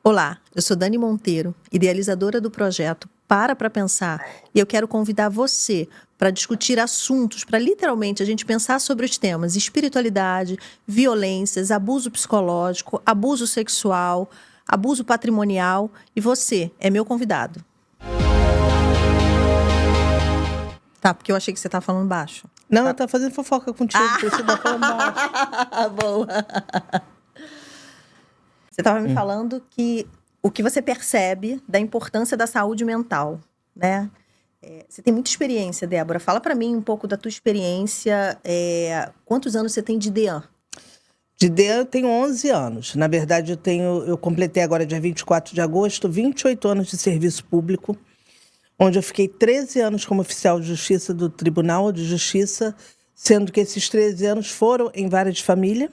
Olá, eu sou Dani Monteiro, idealizadora do projeto Para Pensar, e eu quero convidar você para discutir assuntos, para literalmente a gente pensar sobre os temas espiritualidade, violências, abuso psicológico, abuso sexual, abuso patrimonial, e você é meu convidado. Tá, porque eu achei que você estava falando baixo. Não, eu tô fazendo fofoca contigo, por isso que tá falando baixo. Boa. Você estava me falando que o que você percebe da importância da saúde mental, né? Você tem muita experiência, Débora. Fala para mim um pouco da tua experiência. Quantos anos você tem de DEAN? De DEAN eu tenho 11 anos. Na verdade, eu completei agora, dia 24 de agosto, 28 anos de serviço público, onde eu fiquei 13 anos como oficial de justiça do Tribunal de Justiça, sendo que esses 13 anos foram em vara de família.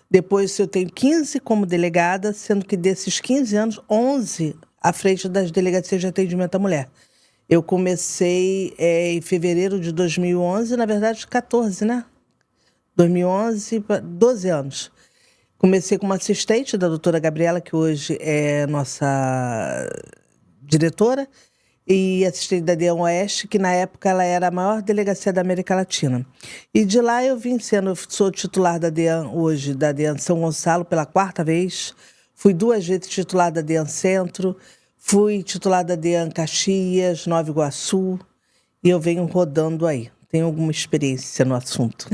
Depois eu tenho 15 como delegada, sendo que desses 15 anos, 11 à frente das delegacias de atendimento à mulher. Eu comecei em fevereiro de 2011, na verdade 14, né? 2011, 12 anos. Comecei como assistente da doutora Gabriela, que hoje é nossa diretora, e assistente da DEAN Oeste, que na época ela era a maior delegacia da América Latina. E de lá eu sou titular da DEAN hoje, da DEAN São Gonçalo, pela 4ª vez. Fui 2 vezes titular da DEAN Centro, fui titular da DEAN Caxias, Nova Iguaçu, e eu venho rodando aí. Tenho alguma experiência no assunto.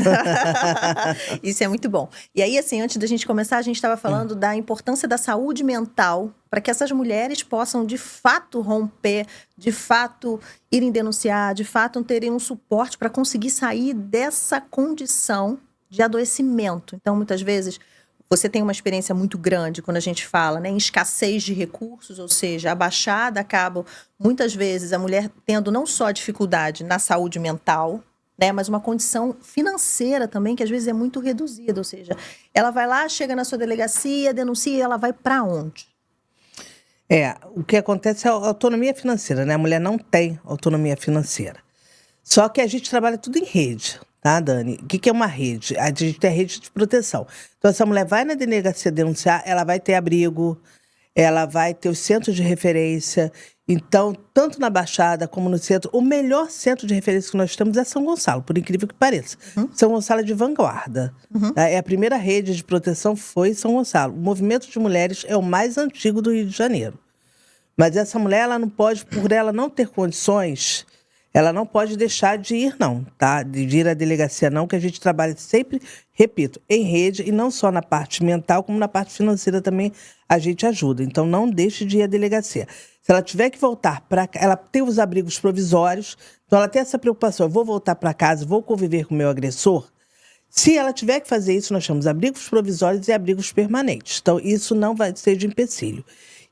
Isso é muito bom. E aí, assim, antes da gente começar, a gente estava falando da importância da saúde mental para que essas mulheres possam, de fato, romper, de fato, irem denunciar, de fato, terem um suporte para conseguir sair dessa condição de adoecimento. Então, muitas vezes, você tem uma experiência muito grande quando a gente fala, né, em escassez de recursos, ou seja, a Baixada acaba, muitas vezes, a mulher tendo não só dificuldade na saúde mental, né, mas uma condição financeira também, que às vezes é muito reduzida, ou seja, ela vai lá, chega na sua delegacia, denuncia e ela vai para onde? O que acontece é a autonomia financeira, né? A mulher não tem autonomia financeira. Só que a gente trabalha tudo em rede, tá, Dani? O que é uma rede? A gente tem a rede de proteção. Então, essa mulher vai na delegacia denunciar, ela vai ter abrigo, ela vai ter os centros de referência. Então, tanto na Baixada como no centro, o melhor centro de referência que nós temos é São Gonçalo, por incrível que pareça. São Gonçalo é de vanguarda. Tá? A primeira rede de proteção foi São Gonçalo. O movimento de mulheres é o mais antigo do Rio de Janeiro. Mas essa mulher, ela não pode, por ela não ter condições, ela não pode deixar de ir, não, tá? De ir à delegacia, não, que a gente trabalha sempre, repito, em rede, e não só na parte mental, como na parte financeira também a gente ajuda. Então, não deixe de ir à delegacia. Se ela tiver que voltar para casa, ela tem os abrigos provisórios, então ela tem essa preocupação, eu vou voltar para casa, vou conviver com o meu agressor. Se ela tiver que fazer isso, nós chamamos abrigos provisórios e abrigos permanentes. Então, isso não vai ser de empecilho.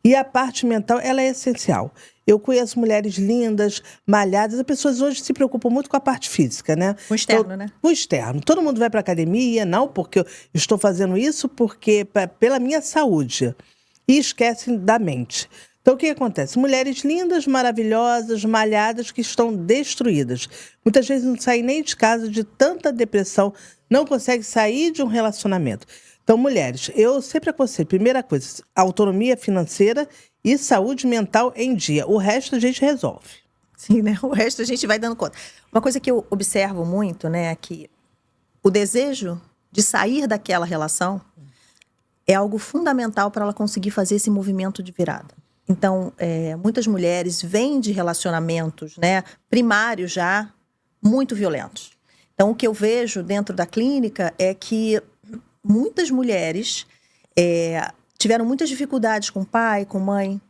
E a parte mental, ela é essencial. Eu conheço mulheres lindas, malhadas. As pessoas hoje se preocupam muito com a parte física, né? O externo, né? O externo. Todo mundo vai para academia, não porque eu estou fazendo isso, porque pela minha saúde. E esquecem da mente. Então, o que acontece? Mulheres lindas, maravilhosas, malhadas, que estão destruídas. Muitas vezes não saem nem de casa de tanta depressão, não conseguem sair de um relacionamento. Então, mulheres, eu sempre aconselho, primeira coisa, autonomia financeira e saúde mental em dia. O resto a gente resolve. Sim, né? O resto a gente vai dando conta. Uma coisa que eu observo muito, né, é que o desejo de sair daquela relação é algo fundamental para ela conseguir fazer esse movimento de virada. Então, muitas mulheres vêm de relacionamentos, né, primários já, muito violentos. Então, o que eu vejo dentro da clínica é que muitas mulheres tiveram muitas dificuldades com pai, com mãe,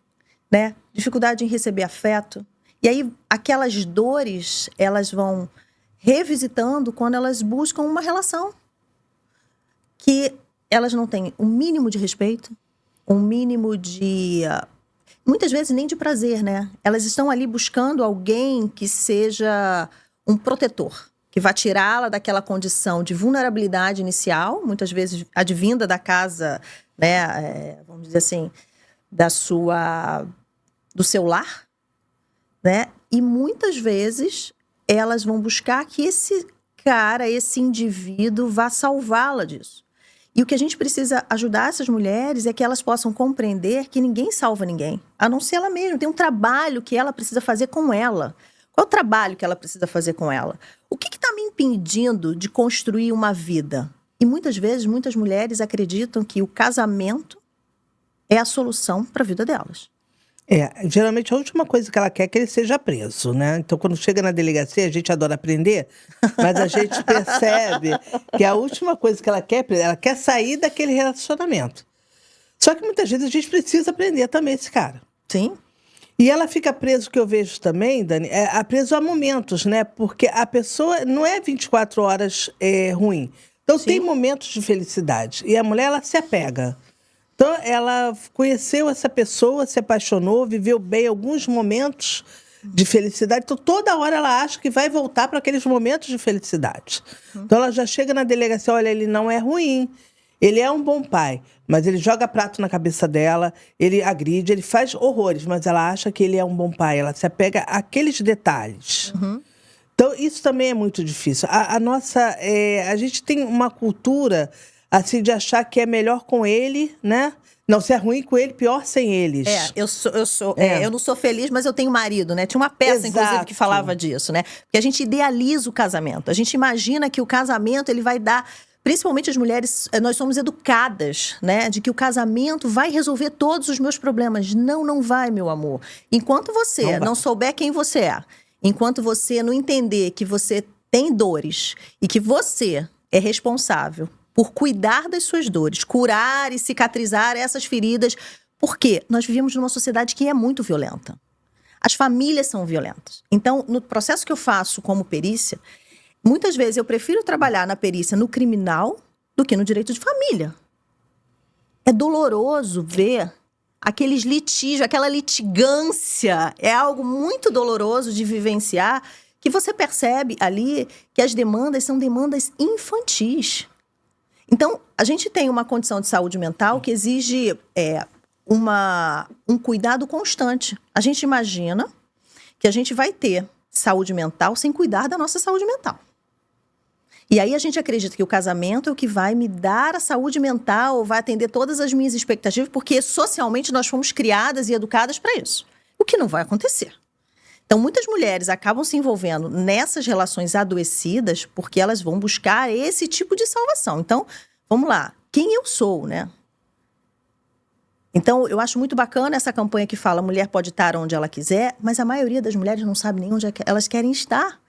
né? Dificuldade em receber afeto. E aí, aquelas dores, elas vão revisitando quando elas buscam uma relação que elas não têm um mínimo de respeito, um mínimo de... muitas vezes nem de prazer, né? Elas estão ali buscando alguém que seja um protetor, que vai tirá-la daquela condição de vulnerabilidade inicial, muitas vezes advinda da casa, né, vamos dizer assim, do seu lar, né? E muitas vezes elas vão buscar que esse cara, esse indivíduo, vá salvá-la disso. E o que a gente precisa ajudar essas mulheres é que elas possam compreender que ninguém salva ninguém, a não ser ela mesma. Tem um trabalho que ela precisa fazer com ela. Qual é o trabalho que ela precisa fazer com ela? O que está me impedindo de construir uma vida? E muitas vezes, muitas mulheres acreditam que o casamento é a solução para a vida delas. Geralmente a última coisa que ela quer é que ele seja preso, né? Então, quando chega na delegacia, a gente adora aprender, mas a gente percebe que a última coisa que ela quer sair daquele relacionamento. Só que muitas vezes a gente precisa aprender também esse cara. Sim. E ela fica presa, o que eu vejo também, Dani, preso a momentos, né? Porque a pessoa não é 24 horas ruim. Então, Sim. tem momentos de felicidade. E a mulher, ela se apega. Então, ela conheceu essa pessoa, se apaixonou, viveu bem alguns momentos de felicidade. Então, toda hora ela acha que vai voltar para aqueles momentos de felicidade. Então, ela já chega na delegacia, olha, ele não é ruim, ele é um bom pai, mas ele joga prato na cabeça dela, ele agride, ele faz horrores, mas ela acha que ele é um bom pai. Ela se apega àqueles detalhes. Então, isso também é muito difícil. A gente tem uma cultura assim, de achar que é melhor com ele, né? Não, se é ruim com ele, pior sem eles. Eu não sou feliz, mas eu tenho marido, né? Tinha uma peça, inclusive, que falava disso, né? Porque a gente idealiza o casamento. A gente imagina que o casamento, ele vai dar... Principalmente as mulheres, nós somos educadas, né? De que o casamento vai resolver todos os meus problemas. Não, não vai, meu amor. Enquanto você não souber quem você é, enquanto você não entender que você tem dores e que você é responsável por cuidar das suas dores, curar e cicatrizar essas feridas. Porque nós vivemos numa sociedade que é muito violenta. As famílias são violentas. Então, no processo que eu faço como perícia, muitas vezes eu prefiro trabalhar na perícia no criminal do que no direito de família. É doloroso ver aqueles litígios, aquela litigância. É algo muito doloroso de vivenciar, que você percebe ali que as demandas são demandas infantis. Então, a gente tem uma condição de saúde mental que exige um cuidado constante. A gente imagina que a gente vai ter saúde mental sem cuidar da nossa saúde mental. E aí a gente acredita que o casamento é o que vai me dar a saúde mental, vai atender todas as minhas expectativas, porque socialmente nós fomos criadas e educadas para isso. O que não vai acontecer. Então, muitas mulheres acabam se envolvendo nessas relações adoecidas porque elas vão buscar esse tipo de salvação. Então, vamos lá. Quem eu sou, né? Então, eu acho muito bacana essa campanha que fala mulher pode estar onde ela quiser, mas a maioria das mulheres não sabe nem onde elas querem estar.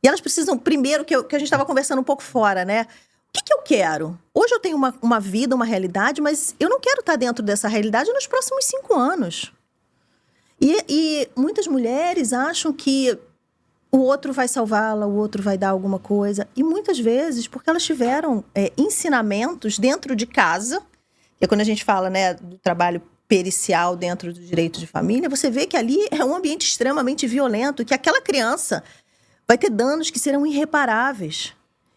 E elas precisam, primeiro, que a gente estava conversando um pouco fora, né? O que eu quero? Hoje eu tenho uma vida, uma realidade, mas eu não quero estar dentro dessa realidade nos próximos 5 anos. E muitas mulheres acham que o outro vai salvá-la, o outro vai dar alguma coisa. E muitas vezes, porque elas tiveram ensinamentos dentro de casa, que é quando a gente fala, né, do trabalho pericial dentro do direito de família, você vê que ali é um ambiente extremamente violento, que aquela criança vai ter danos que serão irreparáveis.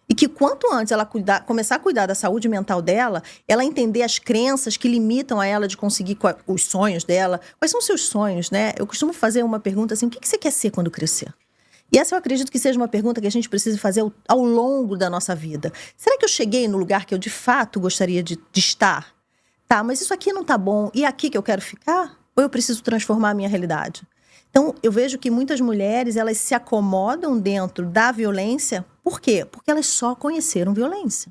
E que quanto antes ela começar a cuidar da saúde mental dela, ela entender as crenças que limitam a ela de conseguir os sonhos dela. Quais são os seus sonhos, né? Eu costumo fazer uma pergunta assim, o que você quer ser quando crescer? E essa eu acredito que seja uma pergunta que a gente precisa fazer ao longo da nossa vida. Será que eu cheguei no lugar que eu de fato gostaria de estar? Tá, mas isso aqui não tá bom. E é aqui que eu quero ficar? Ou eu preciso transformar a minha realidade? Então, eu vejo que muitas mulheres, elas se acomodam dentro da violência. Por quê? Porque elas só conheceram violência.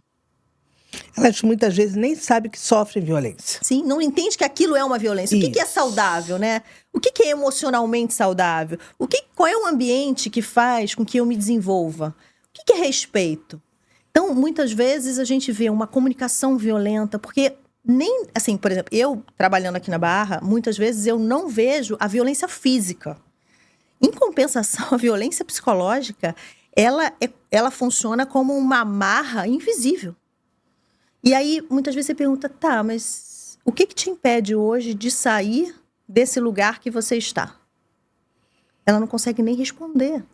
Elas muitas vezes nem sabem que sofrem violência. Sim, não entende que aquilo é uma violência. O que é saudável, né? O que é emocionalmente saudável? Qual é o ambiente que faz com que eu me desenvolva? O que é respeito? Então, muitas vezes a gente vê uma comunicação violenta, porque nem, assim, por exemplo, eu trabalhando aqui na Barra, muitas vezes eu não vejo a violência física. Em compensação, a violência psicológica, ela funciona como uma amarra invisível. E aí, muitas vezes você pergunta, tá, mas o que te impede hoje de sair desse lugar que você está? Ela não consegue nem responder.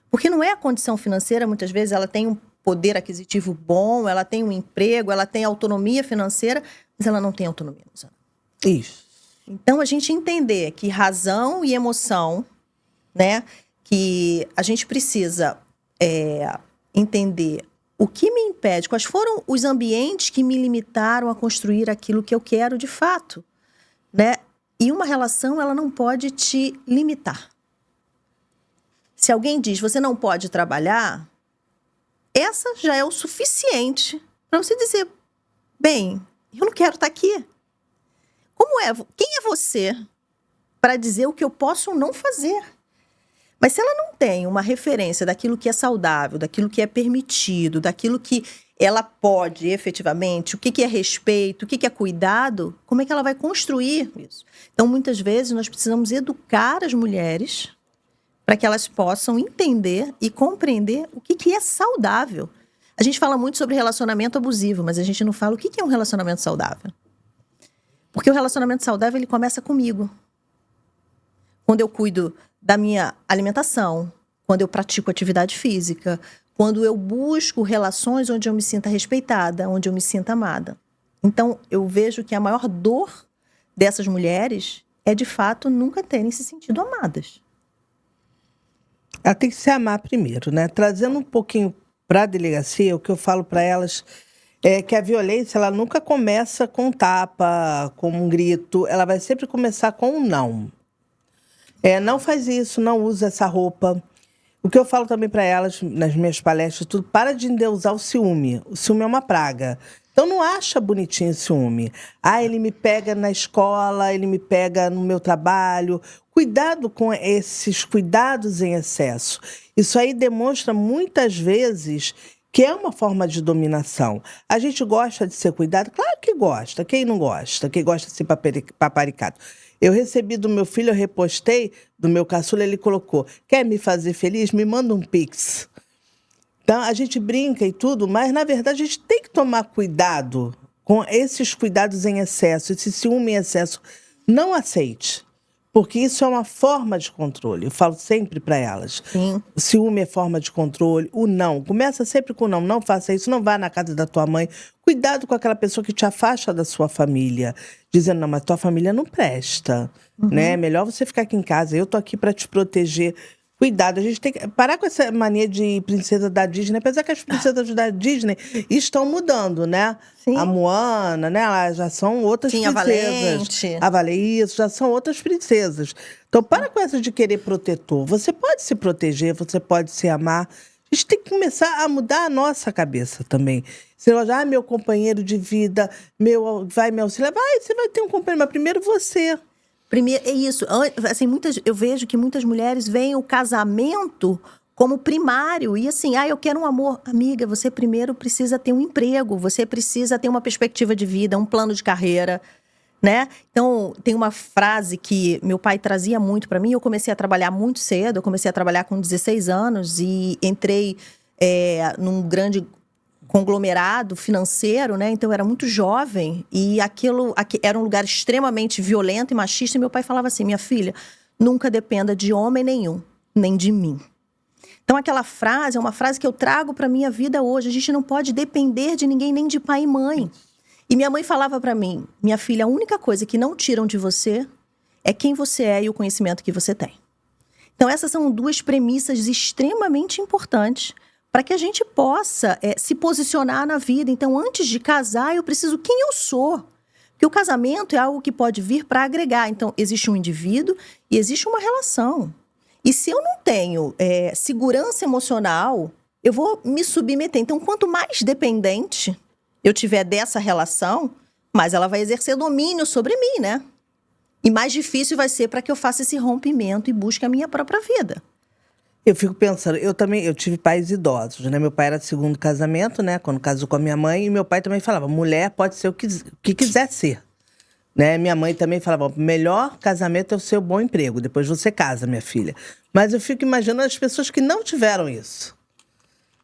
Porque não é a condição financeira, muitas vezes ela tem um poder aquisitivo bom, ela tem um emprego, ela tem autonomia financeira, mas ela não tem autonomia emocional. Isso. Então, a gente entender que razão e emoção, né, que a gente precisa entender O que me impede? Quais foram os ambientes que me limitaram a construir aquilo que eu quero de fato, né? E uma relação, ela não pode te limitar. Se alguém diz, você não pode trabalhar, essa já é o suficiente para você dizer, bem, eu não quero estar aqui. Quem é você para dizer o que eu posso ou não fazer? Mas se ela não tem uma referência daquilo que é saudável, daquilo que é permitido, daquilo que ela pode efetivamente, o que é respeito, o que é cuidado, como é que ela vai construir isso? Então, muitas vezes, nós precisamos educar as mulheres para que elas possam entender e compreender o que é saudável. A gente fala muito sobre relacionamento abusivo, mas a gente não fala o que é um relacionamento saudável. Porque o relacionamento saudável, ele começa comigo. Quando eu cuido da minha alimentação, quando eu pratico atividade física, quando eu busco relações onde eu me sinta respeitada, onde eu me sinta amada. Então, eu vejo que a maior dor dessas mulheres é, de fato, nunca terem se sentido amadas. Ela tem que se amar primeiro, né? Trazendo um pouquinho para a delegacia, o que eu falo para elas é que a violência, ela nunca começa com um tapa, com um grito, ela vai sempre começar com um não. Não faz isso, não usa essa roupa. O que eu falo também para elas, nas minhas palestras, tudo, para de endeusar o ciúme. O ciúme é uma praga. Então não acha bonitinho o ciúme. Ele me pega na escola, ele me pega no meu trabalho. Cuidado com esses cuidados em excesso. Isso aí demonstra muitas vezes que é uma forma de dominação. A gente gosta de ser cuidado? Claro que gosta. Quem não gosta? Quem gosta de ser paparicado? Eu recebi do meu filho, eu repostei, do meu caçula, ele colocou, quer me fazer feliz? Me manda um pix. Então, a gente brinca e tudo, mas, na verdade, a gente tem que tomar cuidado com esses cuidados em excesso, esse ciúme em excesso. Não aceite, porque isso é uma forma de controle. Eu falo sempre para elas. Sim. O ciúme é forma de controle, o não. Começa sempre com o não. Não faça isso, não vá na casa da tua mãe. Cuidado com aquela pessoa que te afasta da sua família, dizendo, não, mas tua família não presta, né? Melhor você ficar aqui em casa, eu tô aqui para te proteger. Cuidado, a gente tem que parar com essa mania de princesa da Disney, apesar que as princesas da Disney estão mudando, né? Sim. A Moana, né? Elas já são outras princesas. A Valente. Isso, já são outras princesas. Então, para com essa de querer protetor. Você pode se proteger, você pode se amar. A gente tem que começar a mudar a nossa cabeça também. Você vai, meu companheiro de vida, vai me auxiliar. Vai, você vai ter um companheiro, mas primeiro você. Primeiro, é isso. Assim, eu vejo que muitas mulheres veem o casamento como primário. E assim, eu quero um amor. Amiga, você primeiro precisa ter um emprego, você precisa ter uma perspectiva de vida, um plano de carreira, né? Então, tem uma frase que meu pai trazia muito para mim. Eu comecei a trabalhar muito cedo, eu comecei a trabalhar com 16 anos e entrei num grande conglomerado financeiro, né? Então eu era muito jovem e aquilo era um lugar extremamente violento e machista. E meu pai falava assim, minha filha, nunca dependa de homem nenhum, nem de mim. Então aquela frase é uma frase que eu trago para minha vida hoje. A gente não pode depender de ninguém, nem de pai e mãe. E minha mãe falava para mim, minha filha, a única coisa que não tiram de você é quem você é e o conhecimento que você tem. Então essas são duas premissas extremamente importantes para que a gente possa se posicionar na vida. Então, antes de casar, eu preciso quem eu sou. Porque o casamento é algo que pode vir para agregar. Então, existe um indivíduo e existe uma relação. E se eu não tenho segurança emocional, eu vou me submeter. Então, quanto mais dependente eu tiver dessa relação, mais ela vai exercer domínio sobre mim, né? E mais difícil vai ser para que eu faça esse rompimento e busque a minha própria vida. Eu fico pensando, eu tive pais idosos, né? Meu pai era de segundo casamento, né? Quando casou com a minha mãe, e meu pai também falava, mulher pode ser o que quiser ser, né? Minha mãe também falava, o melhor casamento é o seu bom emprego, depois você casa, minha filha. Mas eu fico imaginando as pessoas que não tiveram isso.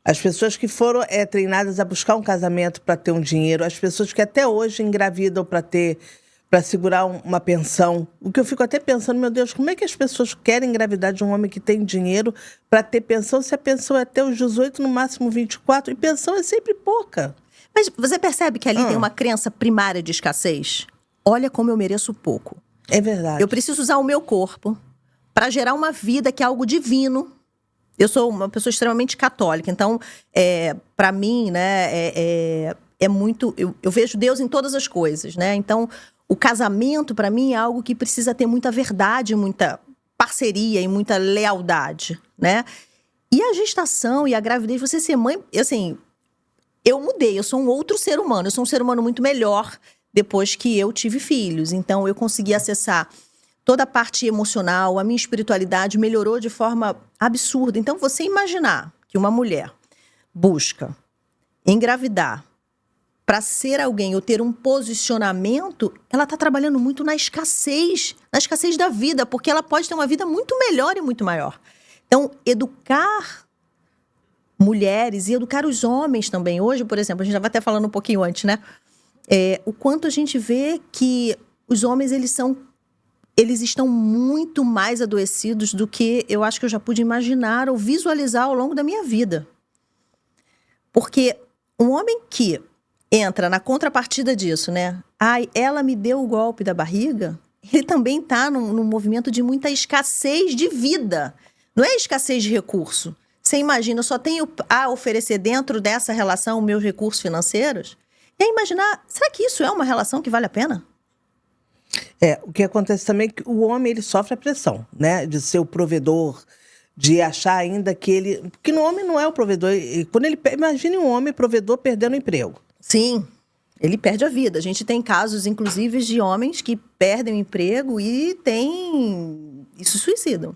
As pessoas que foram treinadas a buscar um casamento para ter um dinheiro, as pessoas que até hoje engravidam para segurar uma pensão. O que eu fico até pensando, meu Deus, como é que as pessoas querem engravidar de um homem que tem dinheiro para ter pensão, se a pensão é até os 18, no máximo 24, e pensão é sempre pouca. Mas você percebe que ali tem uma crença primária de escassez? Olha como eu mereço pouco. É verdade. Eu preciso usar o meu corpo para gerar uma vida que é algo divino. Eu sou uma pessoa extremamente católica, então, para mim, né, é muito... Eu vejo Deus em todas as coisas, né? Então, o casamento, para mim, é algo que precisa ter muita verdade, muita parceria e muita lealdade, né? E a gestação e a gravidez, você ser mãe, assim, eu mudei, eu sou um outro ser humano, eu sou um ser humano muito melhor depois que eu tive filhos. Então, eu consegui acessar toda a parte emocional, a minha espiritualidade melhorou de forma absurda. Então, você imaginar que uma mulher busca engravidar para ser alguém ou ter um posicionamento, ela está trabalhando muito na escassez da vida, porque ela pode ter uma vida muito melhor e muito maior. Então, educar mulheres e educar os homens também. Hoje, por exemplo, a gente já vai até falando um pouquinho antes, né? O quanto a gente vê que os homens, eles estão muito mais adoecidos do que eu acho que eu já pude imaginar ou visualizar ao longo da minha vida. Porque um homem que entra na contrapartida disso, né? Ai, ela me deu o golpe da barriga. Ele também está num movimento de muita escassez de vida. Não é escassez de recurso. Você imagina, eu só tenho a oferecer dentro dessa relação meus recursos financeiros? E aí imaginar, será que isso é uma relação que vale a pena? O que acontece também é que o homem, ele sofre a pressão, né? De ser o provedor, de achar ainda que ele... Porque o homem não é o provedor. Quando ele... Imagine um homem provedor perdendo o emprego. Sim, ele perde a vida. A gente tem casos, inclusive, de homens que perdem o emprego e se suicidam.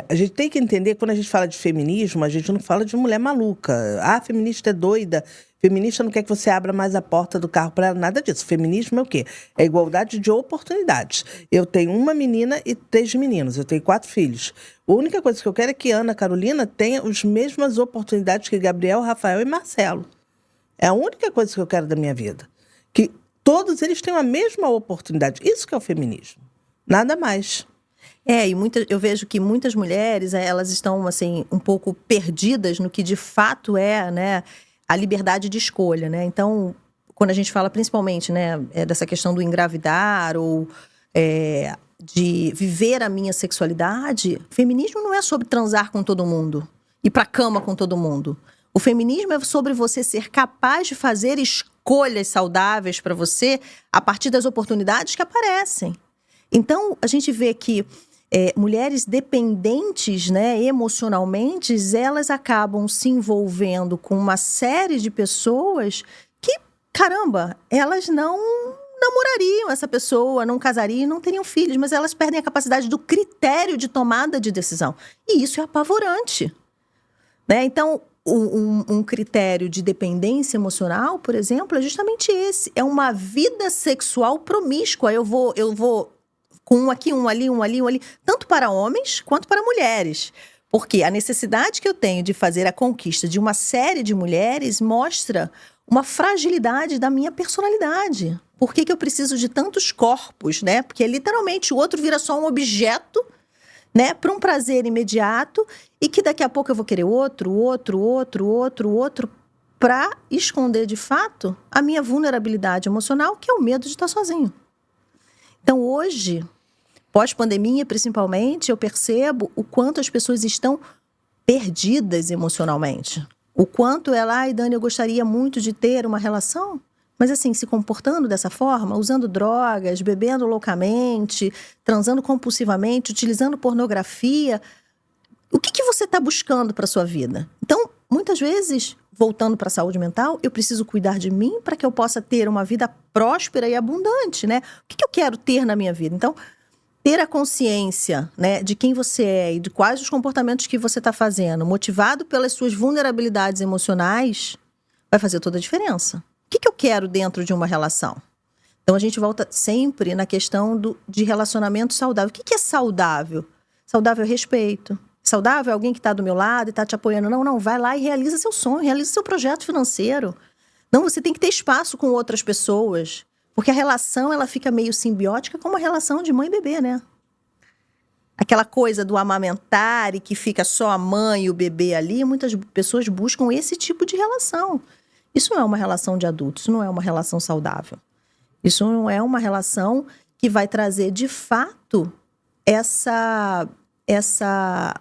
A gente tem que entender, quando a gente fala de feminismo, a gente não fala de mulher maluca. Ah, feminista é doida. Feminista não quer que você abra mais a porta do carro para ela. Nada disso. Feminismo é o quê? É igualdade de oportunidades. Eu tenho uma menina e 3 meninos. Eu tenho 4 filhos. A única coisa que eu quero é que Ana Carolina tenha as mesmas oportunidades que Gabriel, Rafael e Marcelo. É a única coisa que eu quero da minha vida. Que todos eles tenham a mesma oportunidade. Isso que é o feminismo. Nada mais. E eu vejo que muitas mulheres, elas estão, assim, um pouco perdidas no que de fato é, né, a liberdade de escolha, né? Então, quando a gente fala principalmente, né, dessa questão do engravidar ou de viver a minha sexualidade, feminismo não é sobre transar com todo mundo, ir pra cama com todo mundo. O feminismo é sobre você ser capaz de fazer escolhas saudáveis para você a partir das oportunidades que aparecem. Então, a gente vê que mulheres dependentes, né, emocionalmente, elas acabam se envolvendo com uma série de pessoas que, caramba, elas não namorariam essa pessoa, não casariam, não teriam filhos, mas elas perdem a capacidade do critério de tomada de decisão. E isso é apavorante, né? Então, um critério de dependência emocional, por exemplo, é justamente esse. É uma vida sexual promíscua. Eu vou com um aqui, um ali, um ali, um ali, tanto para homens quanto para mulheres. Porque a necessidade que eu tenho de fazer a conquista de uma série de mulheres mostra uma fragilidade da minha personalidade. Por que eu preciso de tantos corpos, né? Porque literalmente o outro vira só um objeto, né, para um prazer imediato e que daqui a pouco eu vou querer outro, para esconder de fato a minha vulnerabilidade emocional, que é o medo de estar sozinho. Então hoje, pós-pandemia, principalmente, eu percebo o quanto as pessoas estão perdidas emocionalmente. O quanto ai, Dani, eu gostaria muito de ter uma relação, mas assim, se comportando dessa forma, usando drogas, bebendo loucamente, transando compulsivamente, utilizando pornografia, o que você está buscando para a sua vida? Então, muitas vezes, voltando para a saúde mental, eu preciso cuidar de mim para que eu possa ter uma vida próspera e abundante, né? O que eu quero ter na minha vida? Então, ter a consciência, né, de quem você é e de quais os comportamentos que você está fazendo, motivado pelas suas vulnerabilidades emocionais, vai fazer toda a diferença. O que eu quero dentro de uma relação? Então, a gente volta sempre na questão de relacionamento saudável. O que é saudável? Saudável é respeito. Saudável é alguém que está do meu lado e está te apoiando. Não, vai lá e realiza seu sonho, realiza seu projeto financeiro. Não, você tem que ter espaço com outras pessoas. Porque a relação, ela fica meio simbiótica como a relação de mãe e bebê, né? Aquela coisa do amamentar e que fica só a mãe e o bebê ali, muitas pessoas buscam esse tipo de relação. Isso não é uma relação de adultos, isso não é uma relação saudável. Isso não é uma relação que vai trazer, de fato,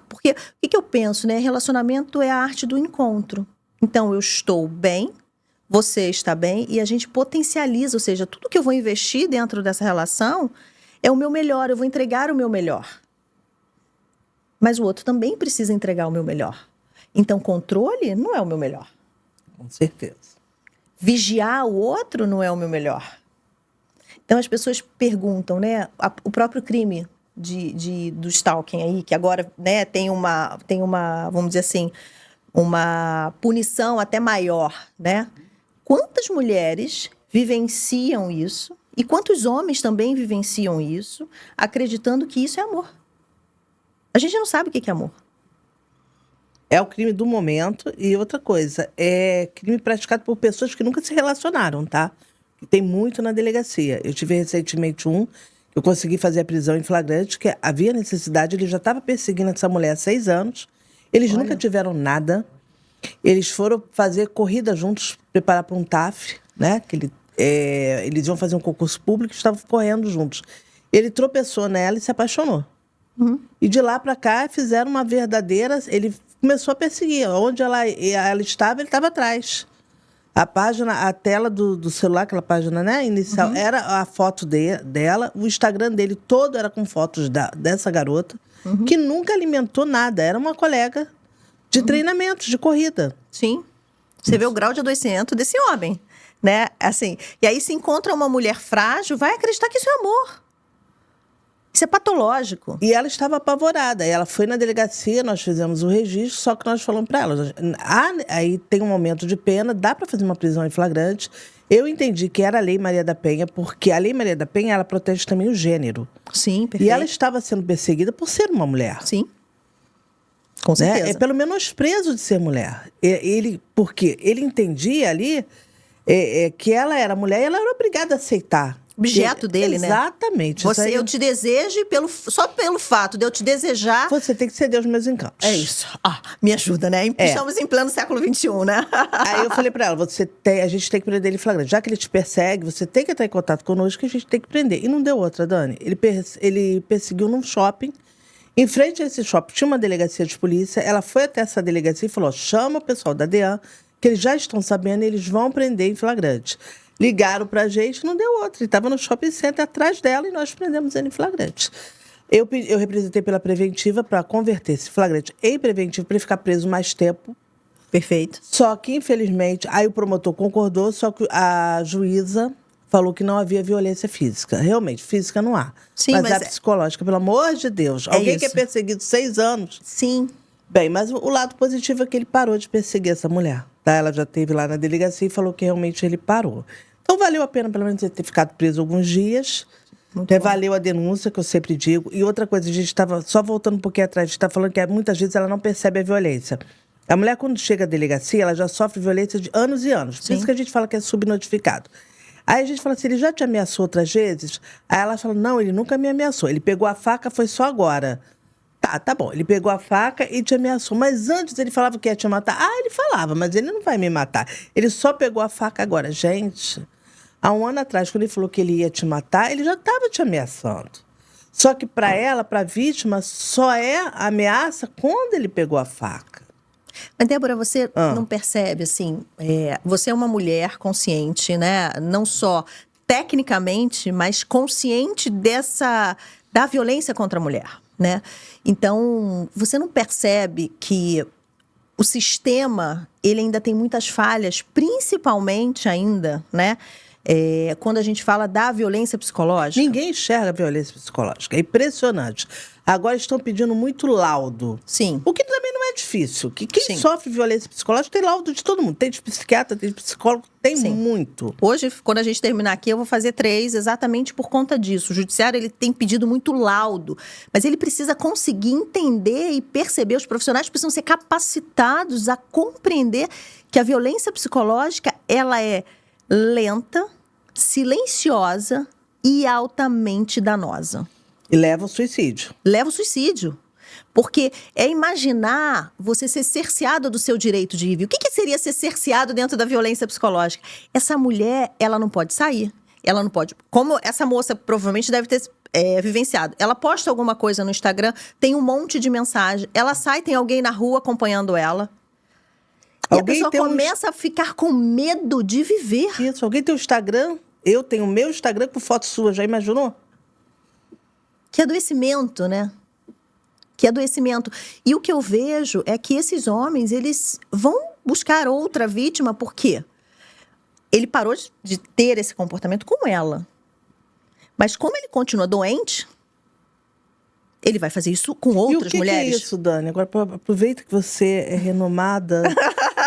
Porque o que eu penso, né? Relacionamento é a arte do encontro. Então, eu estou bem, você está bem, e a gente potencializa, ou seja, tudo que eu vou investir dentro dessa relação é o meu melhor, eu vou entregar o meu melhor. Mas o outro também precisa entregar o meu melhor. Então, controle não é o meu melhor. Com certeza. Vigiar o outro não é o meu melhor. Então, as pessoas perguntam, né? O próprio crime do stalking aí, que agora, né, tem uma, vamos dizer assim, uma punição até maior, né? Quantas mulheres vivenciam isso e quantos homens também vivenciam isso, acreditando que isso é amor? A gente não sabe o que é amor. É o crime do momento. E outra coisa, é crime praticado por pessoas que nunca se relacionaram, tá? Que tem muito na delegacia. Eu tive recentemente eu consegui fazer a prisão em flagrante, que havia necessidade, ele já estava perseguindo essa mulher há 6 anos. Eles nunca tiveram nada. Eles foram fazer corrida juntos, preparar para um TAF, né? Eles iam fazer um concurso público e estavam correndo juntos. Ele tropeçou nela e se apaixonou. E de lá para cá fizeram uma verdadeira... Ele começou a perseguir. Onde ela estava, ele estava atrás. A tela do celular, aquela página, né, inicial, era a foto dela. O Instagram dele todo era com fotos dessa garota, que nunca alimentou nada. Era uma colega de treinamentos, de corrida. Sim. Você vê o grau de adoecimento desse homem, né? Assim, e aí se encontra uma mulher frágil, vai acreditar que isso é amor. Isso é patológico. E ela estava apavorada. Ela foi na delegacia, nós fizemos o registro, só que nós falamos para ela, aí tem um aumento de pena, dá para fazer uma prisão em flagrante. Eu entendi que era a Lei Maria da Penha, porque a Lei Maria da Penha, ela protege também o gênero. Sim, perfeito. E ela estava sendo perseguida por ser uma mulher. Sim. Com certeza. Né? É pelo menosprezo de ser mulher. Porque ele entendia ali que ela era mulher e ela era obrigada a aceitar. Objeto dele, né? Exatamente. Eu te desejo e só pelo fato de eu te desejar... Você tem que ceder aos meus encantos. É isso. Me ajuda, né? Estamos em pleno século XXI, né? Aí eu falei pra ela, a gente tem que prender ele em flagrante. Já que ele te persegue, você tem que entrar em contato conosco que a gente tem que prender. E não deu outra, Dani. Ele perseguiu num shopping. Em frente a esse shopping tinha uma delegacia de polícia. Ela foi até essa delegacia e falou, chama o pessoal da DEAN, que eles já estão sabendo e eles vão prender em flagrante. Ligaram pra gente, não deu outra. Ele estava no shopping center atrás dela e nós prendemos ele em flagrante. Eu representei pela preventiva para converter esse flagrante em preventivo para ele ficar preso mais tempo. Perfeito. Só que, infelizmente, aí o promotor concordou, só que a juíza falou que não havia violência física. Realmente, física não há. Sim, mas há psicológica, pelo amor de Deus. Alguém que é perseguido 6 anos. Sim. Bem, mas o lado positivo é que ele parou de perseguir essa mulher. Tá? Ela já esteve lá na delegacia e falou que realmente ele parou. Então, valeu a pena, pelo menos, ele ter ficado preso alguns dias. Valeu a denúncia, que eu sempre digo. E outra coisa, a gente estava, só voltando um pouquinho atrás, a gente está falando que muitas vezes ela não percebe a violência. A mulher, quando chega à delegacia, ela já sofre violência de anos e anos. Por isso que a gente fala que é subnotificado. Aí a gente fala assim, ele já te ameaçou outras vezes? Aí ela fala, não, ele nunca me ameaçou. Ele pegou a faca, foi só agora. Tá bom. Ele pegou a faca e te ameaçou. Mas antes ele falava que ia te matar. Ele falava, mas ele não vai me matar. Ele só pegou a faca agora. Gente... Há um ano atrás, quando ele falou que ele ia te matar, ele já estava te ameaçando. Só que para ela, para a vítima, só é ameaça quando ele pegou a faca. Mas, Débora, você não percebe, assim, você é uma mulher consciente, né? Não só tecnicamente, mas consciente da violência contra a mulher, né? Então, você não percebe que o sistema, ele ainda tem muitas falhas, principalmente ainda, né? Quando a gente fala da violência psicológica. Ninguém enxerga a violência psicológica. É impressionante. Agora estão pedindo muito laudo. Sim. O que também não é difícil. Que quem sofre violência psicológica tem laudo de todo mundo. Tem de psiquiatra, tem de psicólogo, tem muito. Hoje, quando a gente terminar aqui, eu vou fazer 3 exatamente por conta disso. O judiciário, ele tem pedido muito laudo, mas ele precisa conseguir entender e perceber, os profissionais precisam ser capacitados a compreender que a violência psicológica, ela é lenta, silenciosa e altamente danosa. E leva ao suicídio. Leva ao suicídio. Porque é imaginar você ser cerceado do seu direito de ir. O que seria ser cerceado dentro da violência psicológica? Essa mulher, ela não pode sair. Ela não pode... Como essa moça provavelmente deve ter vivenciado. Ela posta alguma coisa no Instagram, tem um monte de mensagem. Ela sai, tem alguém na rua acompanhando ela. E a pessoa começa a ficar com medo de viver. Isso, alguém tem o Instagram, eu tenho o meu Instagram com foto sua, já imaginou? Que adoecimento, né? Que adoecimento. E o que eu vejo é que esses homens, eles vão buscar outra vítima, por quê? Ele parou de ter esse comportamento com ela. Mas como ele continua doente, ele vai fazer isso com outras mulheres. Que é isso, Dani? Agora, aproveita que você é renomada,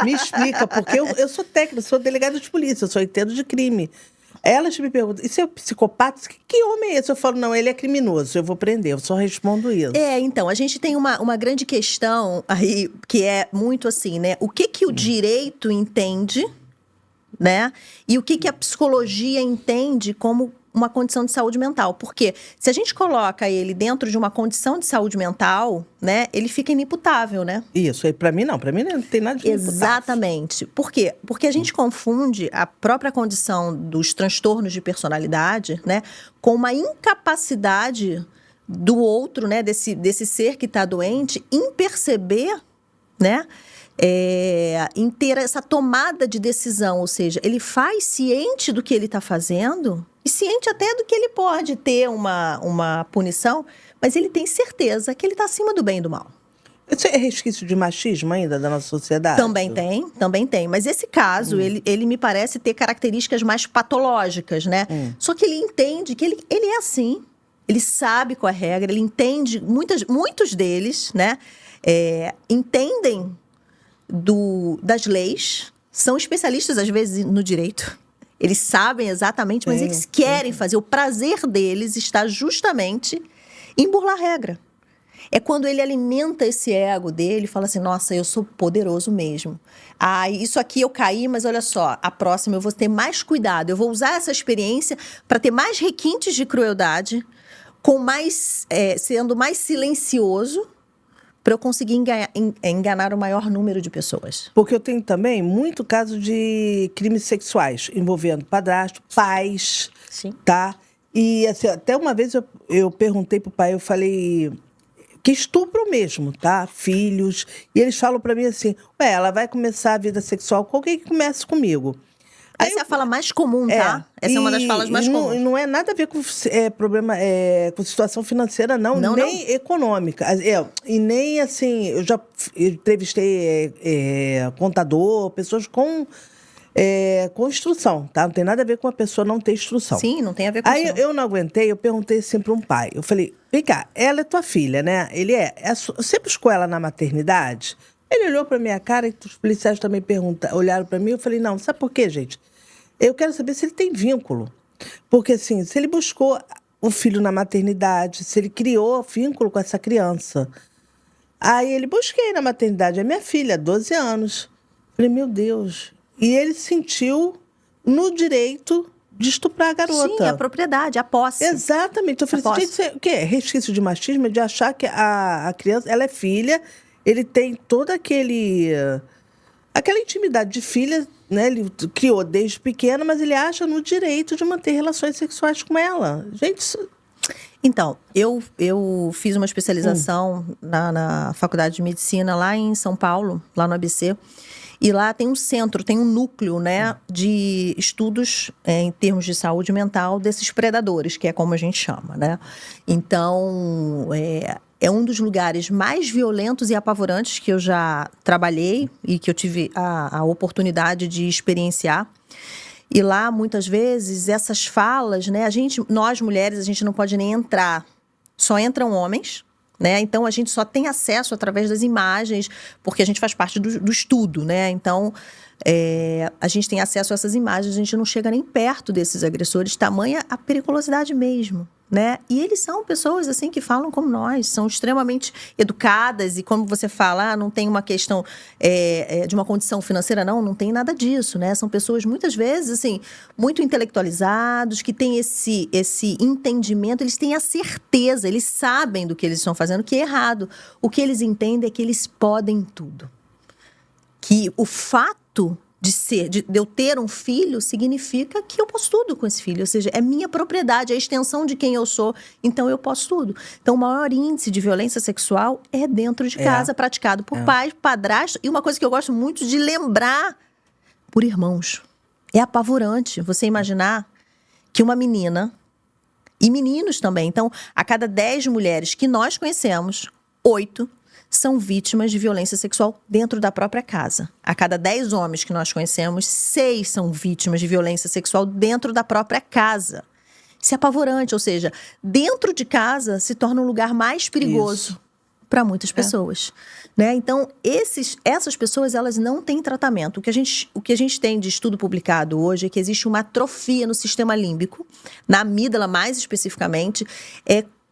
me explica, porque eu sou técnica, sou delegada de polícia, eu só entendo de crime. Elas me perguntam, e se é psicopata? Que homem é esse? Eu falo, não, ele é criminoso, eu vou prender, eu só respondo isso. Então, a gente tem uma grande questão aí, que é muito assim, né? O que o direito entende, né? E o que a psicologia entende como uma condição de saúde mental. Porque se a gente coloca ele dentro de uma condição de saúde mental, né? Ele fica inimputável, né? Isso, aí pra mim não tem nada de inimputável. Exatamente. Por quê? Porque a gente confunde a própria condição dos transtornos de personalidade, né? Com uma incapacidade do outro, né? Desse ser que está doente, em perceber, né? Em ter essa tomada de decisão, ou seja, ele faz ciente do que ele está fazendo e ciente até do que ele pode ter uma punição, mas ele tem certeza que ele está acima do bem e do mal. Isso é resquício de machismo ainda da nossa sociedade? Também tem. Mas esse caso, ele me parece ter características mais patológicas, né? Só que ele entende que ele é assim, ele sabe qual é a regra, ele entende, muitos deles, né? Entendem das leis, são especialistas às vezes no direito, eles sabem exatamente, mas eles querem fazer, o prazer deles está justamente em burlar a regra. É quando ele alimenta esse ego dele e fala assim, nossa, eu sou poderoso mesmo. Isso aqui eu caí, mas olha só, a próxima eu vou ter mais cuidado, eu vou usar essa experiência para ter mais requintes de crueldade, sendo mais silencioso, para eu conseguir enganar o maior número de pessoas. Porque eu tenho também muito caso de crimes sexuais envolvendo padrasto, pais, Sim. Tá? E assim, até uma vez eu perguntei pro pai, eu falei que estupro mesmo, tá? Filhos. E eles falam para mim assim, ela vai começar a vida sexual com alguém que comece comigo. Essa é a fala mais comum, tá? Essa é uma das falas mais comuns. Não é nada a ver com problema, com situação financeira, nem econômica. E nem, assim, eu já entrevistei contador, pessoas com instrução, tá? Não tem nada a ver com a pessoa não ter instrução. Sim, não tem a ver com isso. Aí eu não aguentei, eu perguntei assim para um pai. Eu falei, vem cá, ela é tua filha, né? Você buscou ela na maternidade? Ele olhou para minha cara e os policiais também olharam para mim. Eu falei, não, sabe por quê, gente? Eu quero saber se ele tem vínculo. Porque, assim, se ele buscou o filho na maternidade, se ele criou vínculo com essa criança. Aí ele, busquei na maternidade, é minha filha, 12 anos. Falei, meu Deus. E ele sentiu no direito de estuprar a garota. Sim, a propriedade, a posse. Exatamente. Eu falei assim, gente, o quê? Resquício de machismo é de achar que a criança, ela é filha, ele tem toda aquela intimidade de filha, né? Ele criou desde pequena, mas ele acha no direito de manter relações sexuais com ela. Gente, isso... Então, eu fiz uma especialização na Faculdade de Medicina lá em São Paulo, lá no ABC. E lá tem um centro, tem um núcleo, né, de estudos em termos de saúde mental desses predadores, que é como a gente chama, né? Então, é um dos lugares mais violentos e apavorantes que eu já trabalhei e que eu tive a oportunidade de experienciar. E lá, muitas vezes, essas falas, né, nós mulheres, a gente não pode nem entrar. Só entram homens, né? Então, a gente só tem acesso através das imagens, porque a gente faz parte do estudo, né? Então, a gente tem acesso a essas imagens, a gente não chega nem perto desses agressores, tamanha a periculosidade mesmo, né? E eles são pessoas, assim, que falam como nós, são extremamente educadas e, como você fala, não tem uma questão de uma condição financeira, não tem nada disso, né? São pessoas, muitas vezes, assim, muito intelectualizados, que têm esse entendimento, eles têm a certeza, eles sabem do que eles estão fazendo, que é errado. O que eles entendem é que eles podem tudo. Que o fato de eu ter um filho, significa que eu posso tudo com esse filho. Ou seja, é minha propriedade, é a extensão de quem eu sou, então eu posso tudo. Então, o maior índice de violência sexual é dentro de casa, praticado por pais, padrasto. E uma coisa que eu gosto muito de lembrar, por irmãos. É apavorante você imaginar que uma menina, e meninos também, então, a cada 10 mulheres que nós conhecemos, 8 são vítimas de violência sexual dentro da própria casa. A cada 10 homens que nós conhecemos, 6 são vítimas de violência sexual dentro da própria casa. Isso é apavorante, ou seja, dentro de casa se torna um lugar mais perigoso para muitas pessoas. Né? Então, essas pessoas, elas não têm tratamento. O que a gente tem de estudo publicado hoje é que existe uma atrofia no sistema límbico, na amígdala mais especificamente,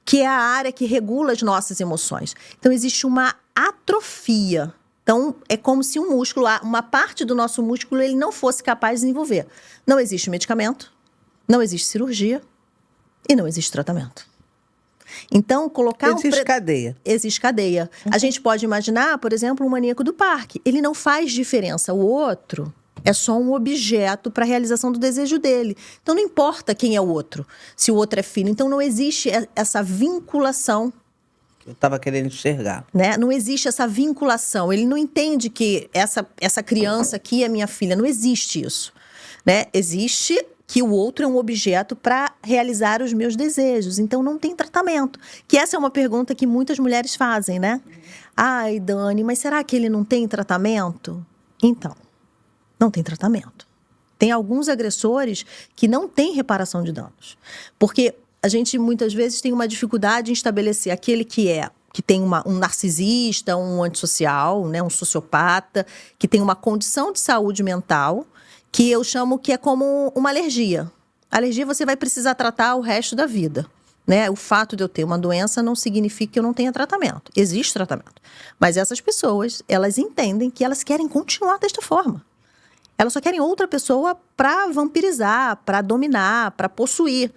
que é a área que regula as nossas emoções. Então, existe uma atrofia. Então, é como se um músculo, uma parte do nosso músculo, ele não fosse capaz de desenvolver. Não existe medicamento, não existe cirurgia e não existe tratamento. Então, colocar Existe cadeia. Existe cadeia. A gente pode imaginar, por exemplo, um maníaco do parque. Ele não faz diferença. O outro é só um objeto para a realização do desejo dele. Então, não importa quem é o outro, se o outro é filho. Então, não existe essa vinculação. Eu estava querendo enxergar. Né? Não existe essa vinculação. Ele não entende que essa criança aqui é minha filha. Não existe isso. Né? Existe que o outro é um objeto para realizar os meus desejos. Então, não tem tratamento. Que essa é uma pergunta que muitas mulheres fazem, né? Ai, Dani, mas será que ele não tem tratamento? Então, não tem tratamento. Tem alguns agressores que não têm reparação de danos. Porque a gente, muitas vezes, tem uma dificuldade em estabelecer aquele que tem um narcisista, um antissocial, né, um sociopata, que tem uma condição de saúde mental, que eu chamo que é como uma alergia. Alergia você vai precisar tratar o resto da vida. Né? O fato de eu ter uma doença não significa que eu não tenha tratamento. Existe tratamento. Mas essas pessoas, elas entendem que elas querem continuar desta forma. Elas só querem outra pessoa para vampirizar, para dominar, para possuir.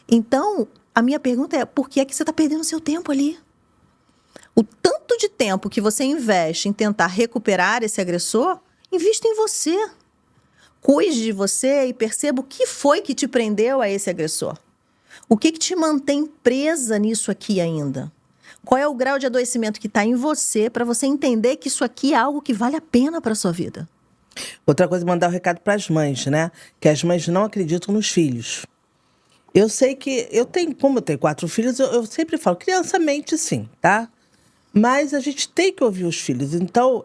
Então, a minha pergunta é, por que é que você está perdendo seu tempo ali? O tanto de tempo que você investe em tentar recuperar esse agressor, invista em você. Cuide de você e perceba o que foi que te prendeu a esse agressor. O que te mantém presa nisso aqui ainda? Qual é o grau de adoecimento que está em você para você entender que isso aqui é algo que vale a pena para a sua vida? Outra coisa, mandar um recado para as mães, né? Que as mães não acreditam nos filhos. Eu sei que como eu tenho 4 filhos, eu sempre falo, criança mente sim, tá? Mas a gente tem que ouvir os filhos. Então,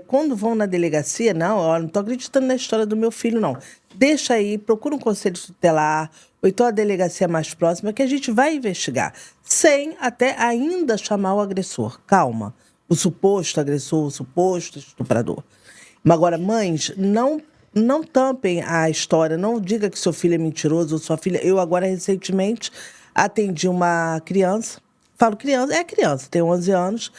quando vão na delegacia, não estou acreditando na história do meu filho, não. Deixa aí, procura um conselho tutelar, ou então a delegacia mais próxima, que a gente vai investigar, sem até ainda chamar o agressor. Calma. O suposto agressor, o suposto estuprador. Mas agora, mães, não tampem a história, não diga que seu filho é mentiroso ou sua filha. Eu agora, recentemente, atendi uma criança. Falo criança, tem 11 anos,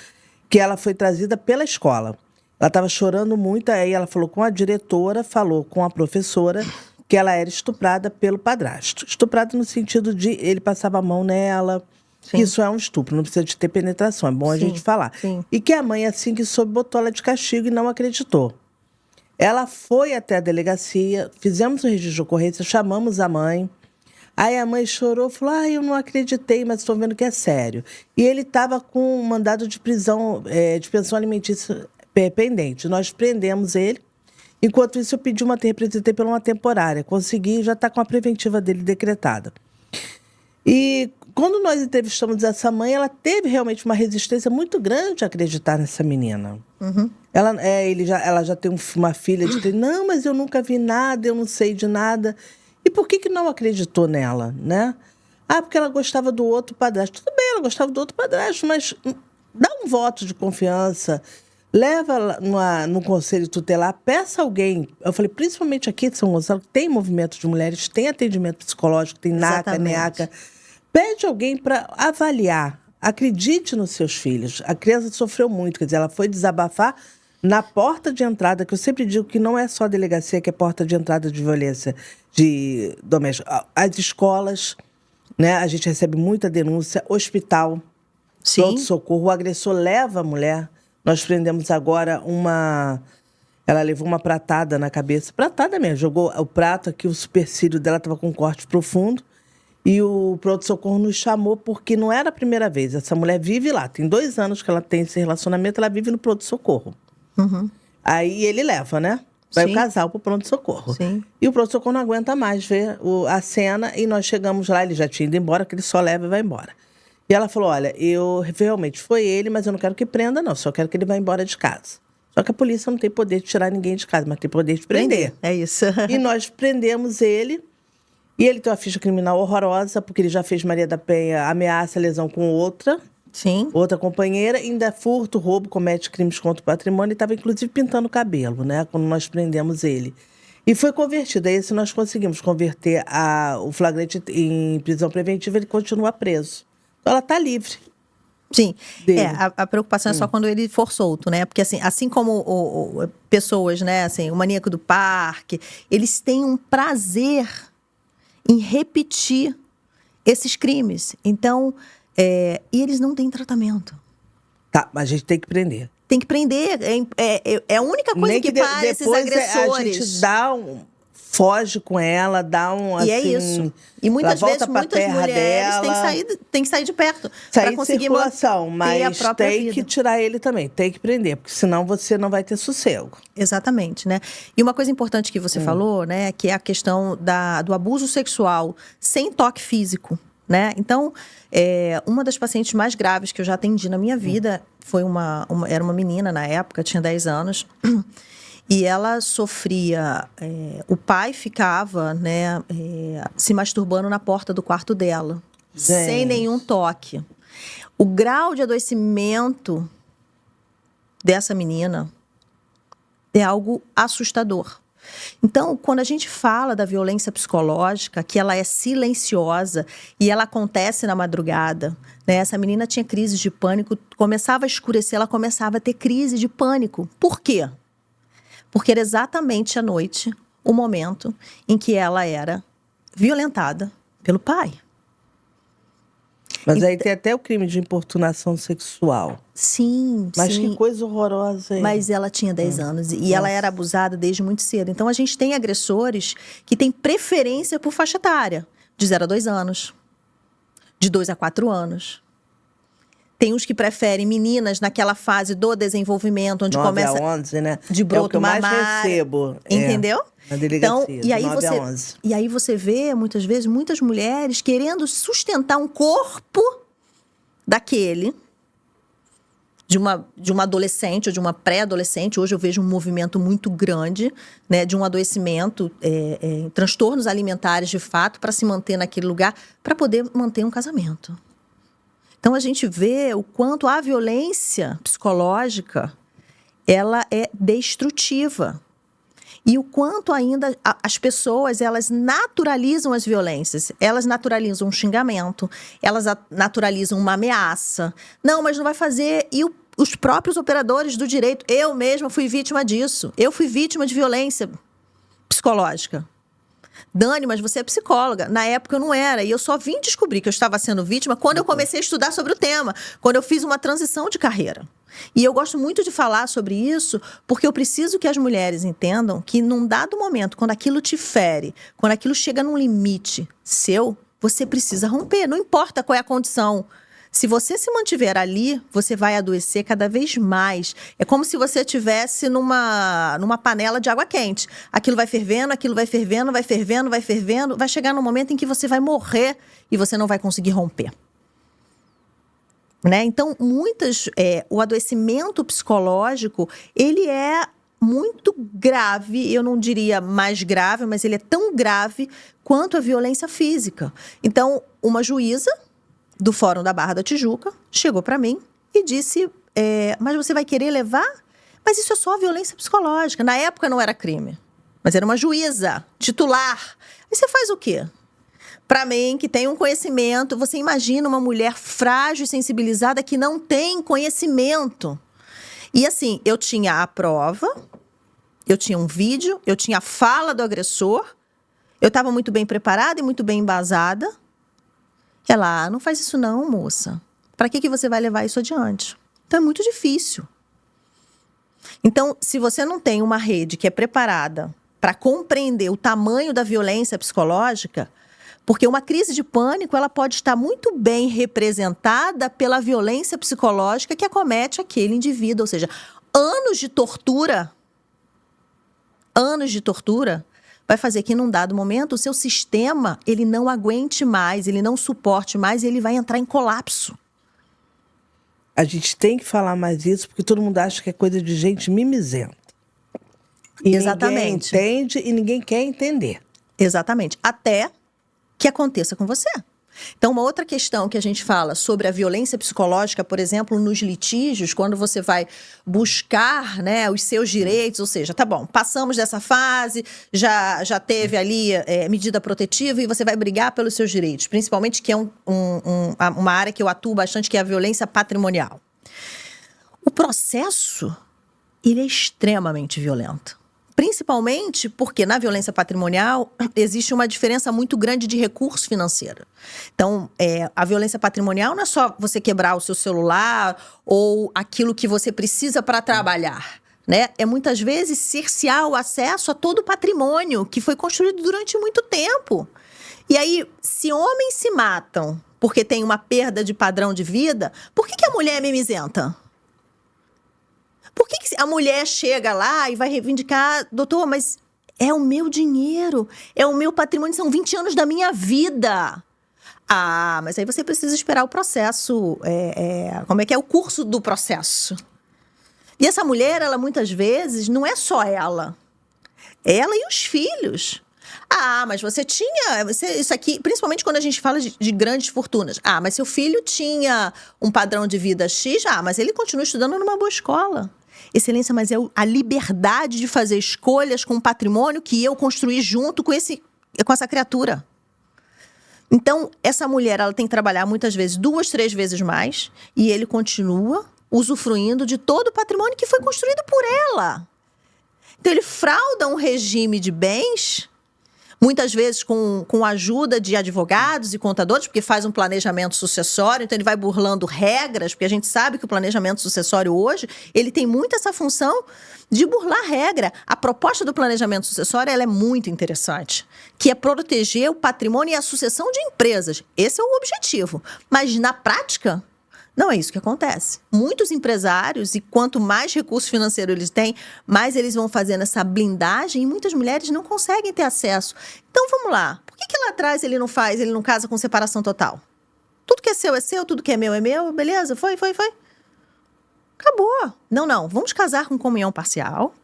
que ela foi trazida pela escola. Ela estava chorando muito, aí ela falou com a diretora, falou com a professora que ela era estuprada pelo padrasto. Estuprada no sentido de ele passava a mão nela, que isso é um estupro, não precisa de ter penetração, é bom a gente falar. Sim. E que a mãe, assim que soube, botou ela de castigo e não acreditou. Ela foi até a delegacia, fizemos um registro de ocorrência, chamamos a mãe. Aí a mãe chorou, falou, eu não acreditei, mas estou vendo que é sério. E ele estava com um mandado de prisão, de pensão alimentícia pendente. Nós prendemos ele. Enquanto isso, eu representei por uma temporária. Consegui, já está com a preventiva dele decretada. E quando nós entrevistamos essa mãe, ela teve realmente uma resistência muito grande a acreditar nessa menina. Uhum. Ela já tem uma filha de... Não, mas eu nunca vi nada, eu não sei de nada. E por que não acreditou nela, né? Porque ela gostava do outro padrasto. Tudo bem, ela gostava do outro padrasto, mas dá um voto de confiança, leva no conselho tutelar, peça alguém. Eu falei, principalmente aqui em São Gonçalo, tem movimento de mulheres, tem atendimento psicológico, tem NACA, NEACA. Pede alguém para avaliar. Acredite nos seus filhos. A criança sofreu muito, quer dizer, ela foi desabafar na porta de entrada, que eu sempre digo que não é só a delegacia que é porta de entrada de violência doméstica. As escolas, né? A gente recebe muita denúncia, hospital, pronto-socorro, o agressor leva a mulher. Nós prendemos agora Ela levou uma pratada na cabeça, pratada mesmo, jogou o prato aqui, o supercílio dela estava com um corte profundo. E o pronto-socorro nos chamou porque não era a primeira vez. Essa mulher vive lá. Tem 2 anos que ela tem esse relacionamento, ela vive no pronto-socorro. Aí ele leva, né? Vai Sim. o casal pro pronto-socorro. Sim. E o pronto-socorro não aguenta mais ver a cena. E nós chegamos lá, ele já tinha ido embora, que ele só leva e vai embora. E ela falou, olha, eu realmente foi ele, mas eu não quero que prenda, não. Só quero que ele vá embora de casa. Só que a polícia não tem poder de tirar ninguém de casa, mas tem poder de prender. É isso. E nós prendemos ele. E ele tem uma ficha criminal horrorosa, porque ele já fez Maria da Penha ameaça, lesão com outra Sim. companheira, ainda furto, roubo, comete crimes contra o patrimônio e estava inclusive pintando o cabelo, né, quando nós prendemos ele. E foi convertido. Aí, se nós conseguimos converter o flagrante em prisão preventiva, ele continua preso. Então, ela está livre. Sim, Dele. a preocupação é só quando ele for solto, né? Porque assim como pessoas, né, assim, o maníaco do parque, eles têm um prazer em repetir esses crimes. Então, e eles não têm tratamento. Tá, mas a gente tem que prender. Tem que prender. É a única coisa Nem que para esses depois agressores. a gente dá foge com ela, dá um assim... E é isso. E muitas vezes, muitas mulheres dela, têm que sair de perto. sair para de conseguir circulação, ter a mas própria tem vida. que tirar ele também, tem que prender, porque senão você não vai ter sossego. Exatamente, né? E uma coisa importante que você falou, né, que é a questão do abuso sexual sem toque físico, né? Então, uma das pacientes mais graves que eu já atendi na minha vida foi era uma menina na época, tinha 10 anos, e ela sofria, o pai ficava, né, se masturbando na porta do quarto dela, sem nenhum toque. O grau de adoecimento dessa menina é algo assustador. Então, quando a gente fala da violência psicológica, que ela é silenciosa e ela acontece na madrugada, né? Essa menina tinha crises de pânico, começava a escurecer, ela começava a ter crise de pânico. Por quê? Porque era exatamente à noite o momento em que ela era violentada pelo pai. Mas aí tem até o crime de importunação sexual. Sim, Mas sim. que coisa horrorosa, hein? Mas ela tinha 10 anos e ela era abusada desde muito cedo. Então, a gente tem agressores que têm preferência por faixa etária, de 0 a 2 anos, de 2 a 4 anos. Tem uns que preferem meninas naquela fase do desenvolvimento, onde 9 começa a 11, né? de broto é o que eu mais mamário. recebo. Entendeu? Na delegacia, Então, e aí 9 a 11. e aí você vê, muitas vezes, muitas mulheres querendo sustentar um corpo daquele, de uma adolescente ou de uma pré-adolescente. Hoje eu vejo um movimento muito grande, né, de um adoecimento, transtornos alimentares de fato, para se manter naquele lugar, para poder manter um casamento. Então, a gente vê o quanto a violência psicológica, ela é destrutiva. E o quanto ainda as pessoas, elas naturalizam as violências. Elas naturalizam um xingamento, elas naturalizam uma ameaça. Não, mas não vai fazer. E os próprios operadores do direito, eu mesma fui vítima disso. Eu fui vítima de violência psicológica. Dani, mas você é psicóloga. Na época eu não era. E eu só vim descobrir que eu estava sendo vítima quando eu comecei a estudar sobre o tema. Quando eu fiz uma transição de carreira. E eu gosto muito de falar sobre isso, porque eu preciso que as mulheres entendam que num dado momento, quando aquilo te fere, quando aquilo chega num limite seu, você precisa romper. Não importa qual é a condição. Se você se mantiver ali, você vai adoecer cada vez mais. É como se você estivesse numa panela de água quente. Aquilo vai fervendo, aquilo vai fervendo, vai fervendo, vai fervendo. Vai chegar num momento em que você vai morrer e você não vai conseguir romper. Né? Então, o adoecimento psicológico, ele é muito grave, eu não diria mais grave, mas ele é tão grave quanto a violência física. Então, uma juíza do Fórum da Barra da Tijuca chegou para mim e disse, mas você vai querer levar? Mas isso é só violência psicológica. Na época não era crime, mas era uma juíza titular. Aí você faz o quê? Para mim, que tem um conhecimento, você imagina uma mulher frágil e sensibilizada que não tem conhecimento. E assim, eu tinha a prova, eu tinha um vídeo, eu tinha a fala do agressor, eu estava muito bem preparada e muito bem embasada. Ela, não faz isso não, moça. Para que você vai levar isso adiante? Então é muito difícil. Então, se você não tem uma rede que é preparada para compreender o tamanho da violência psicológica, porque uma crise de pânico ela pode estar muito bem representada pela violência psicológica que acomete aquele indivíduo, ou seja, anos de tortura vai fazer que, num dado momento, o seu sistema ele não aguente mais, ele não suporte mais e ele vai entrar em colapso. A gente tem que falar mais isso, porque todo mundo acha que é coisa de gente mimizenta. E Exatamente. ninguém entende e ninguém quer entender. Exatamente. Até que aconteça com você. Então, uma outra questão que a gente fala sobre a violência psicológica, por exemplo, nos litígios, quando você vai buscar, né, os seus direitos, ou seja, tá bom, passamos dessa fase, já teve ali medida protetiva e você vai brigar pelos seus direitos, principalmente que é uma área que eu atuo bastante, que é a violência patrimonial. O processo, ele é extremamente violento. Principalmente porque na violência patrimonial existe uma diferença muito grande de recurso financeiro. Então, a violência patrimonial não é só você quebrar o seu celular ou aquilo que você precisa para trabalhar, né? É muitas vezes cercear o acesso a todo o patrimônio que foi construído durante muito tempo. E aí, se homens se matam porque tem uma perda de padrão de vida, por que a mulher é mimizenta? Por que a mulher chega lá e vai reivindicar, doutor, mas é o meu dinheiro, é o meu patrimônio, são 20 anos da minha vida. Ah, mas aí você precisa esperar o processo, como é que é o curso do processo. E essa mulher, ela muitas vezes, não é só ela e os filhos. Ah, mas você tinha, isso aqui, principalmente quando a gente fala de grandes fortunas. Ah, mas seu filho tinha um padrão de vida X, mas ele continua estudando numa boa escola. Excelência, mas é a liberdade de fazer escolhas com o patrimônio que eu construí junto com essa criatura. Então, essa mulher, ela tem que trabalhar muitas vezes 2, 3 vezes mais e ele continua usufruindo de todo o patrimônio que foi construído por ela. Então, ele frauda um regime de bens, muitas vezes com a ajuda de advogados e contadores, porque faz um planejamento sucessório, então ele vai burlando regras, porque a gente sabe que o planejamento sucessório hoje, ele tem muito essa função de burlar regra. A proposta do planejamento sucessório, ela é muito interessante, que é proteger o patrimônio e a sucessão de empresas. Esse é o objetivo. Mas, na prática, não é isso que acontece. Muitos empresários, e quanto mais recurso financeiro eles têm, mais eles vão fazendo essa blindagem e muitas mulheres não conseguem ter acesso. Então, vamos lá. Por que lá atrás ele não casa com separação total? Tudo que é seu, tudo que é meu, beleza? Foi. Acabou. Não. Vamos casar com comunhão parcial.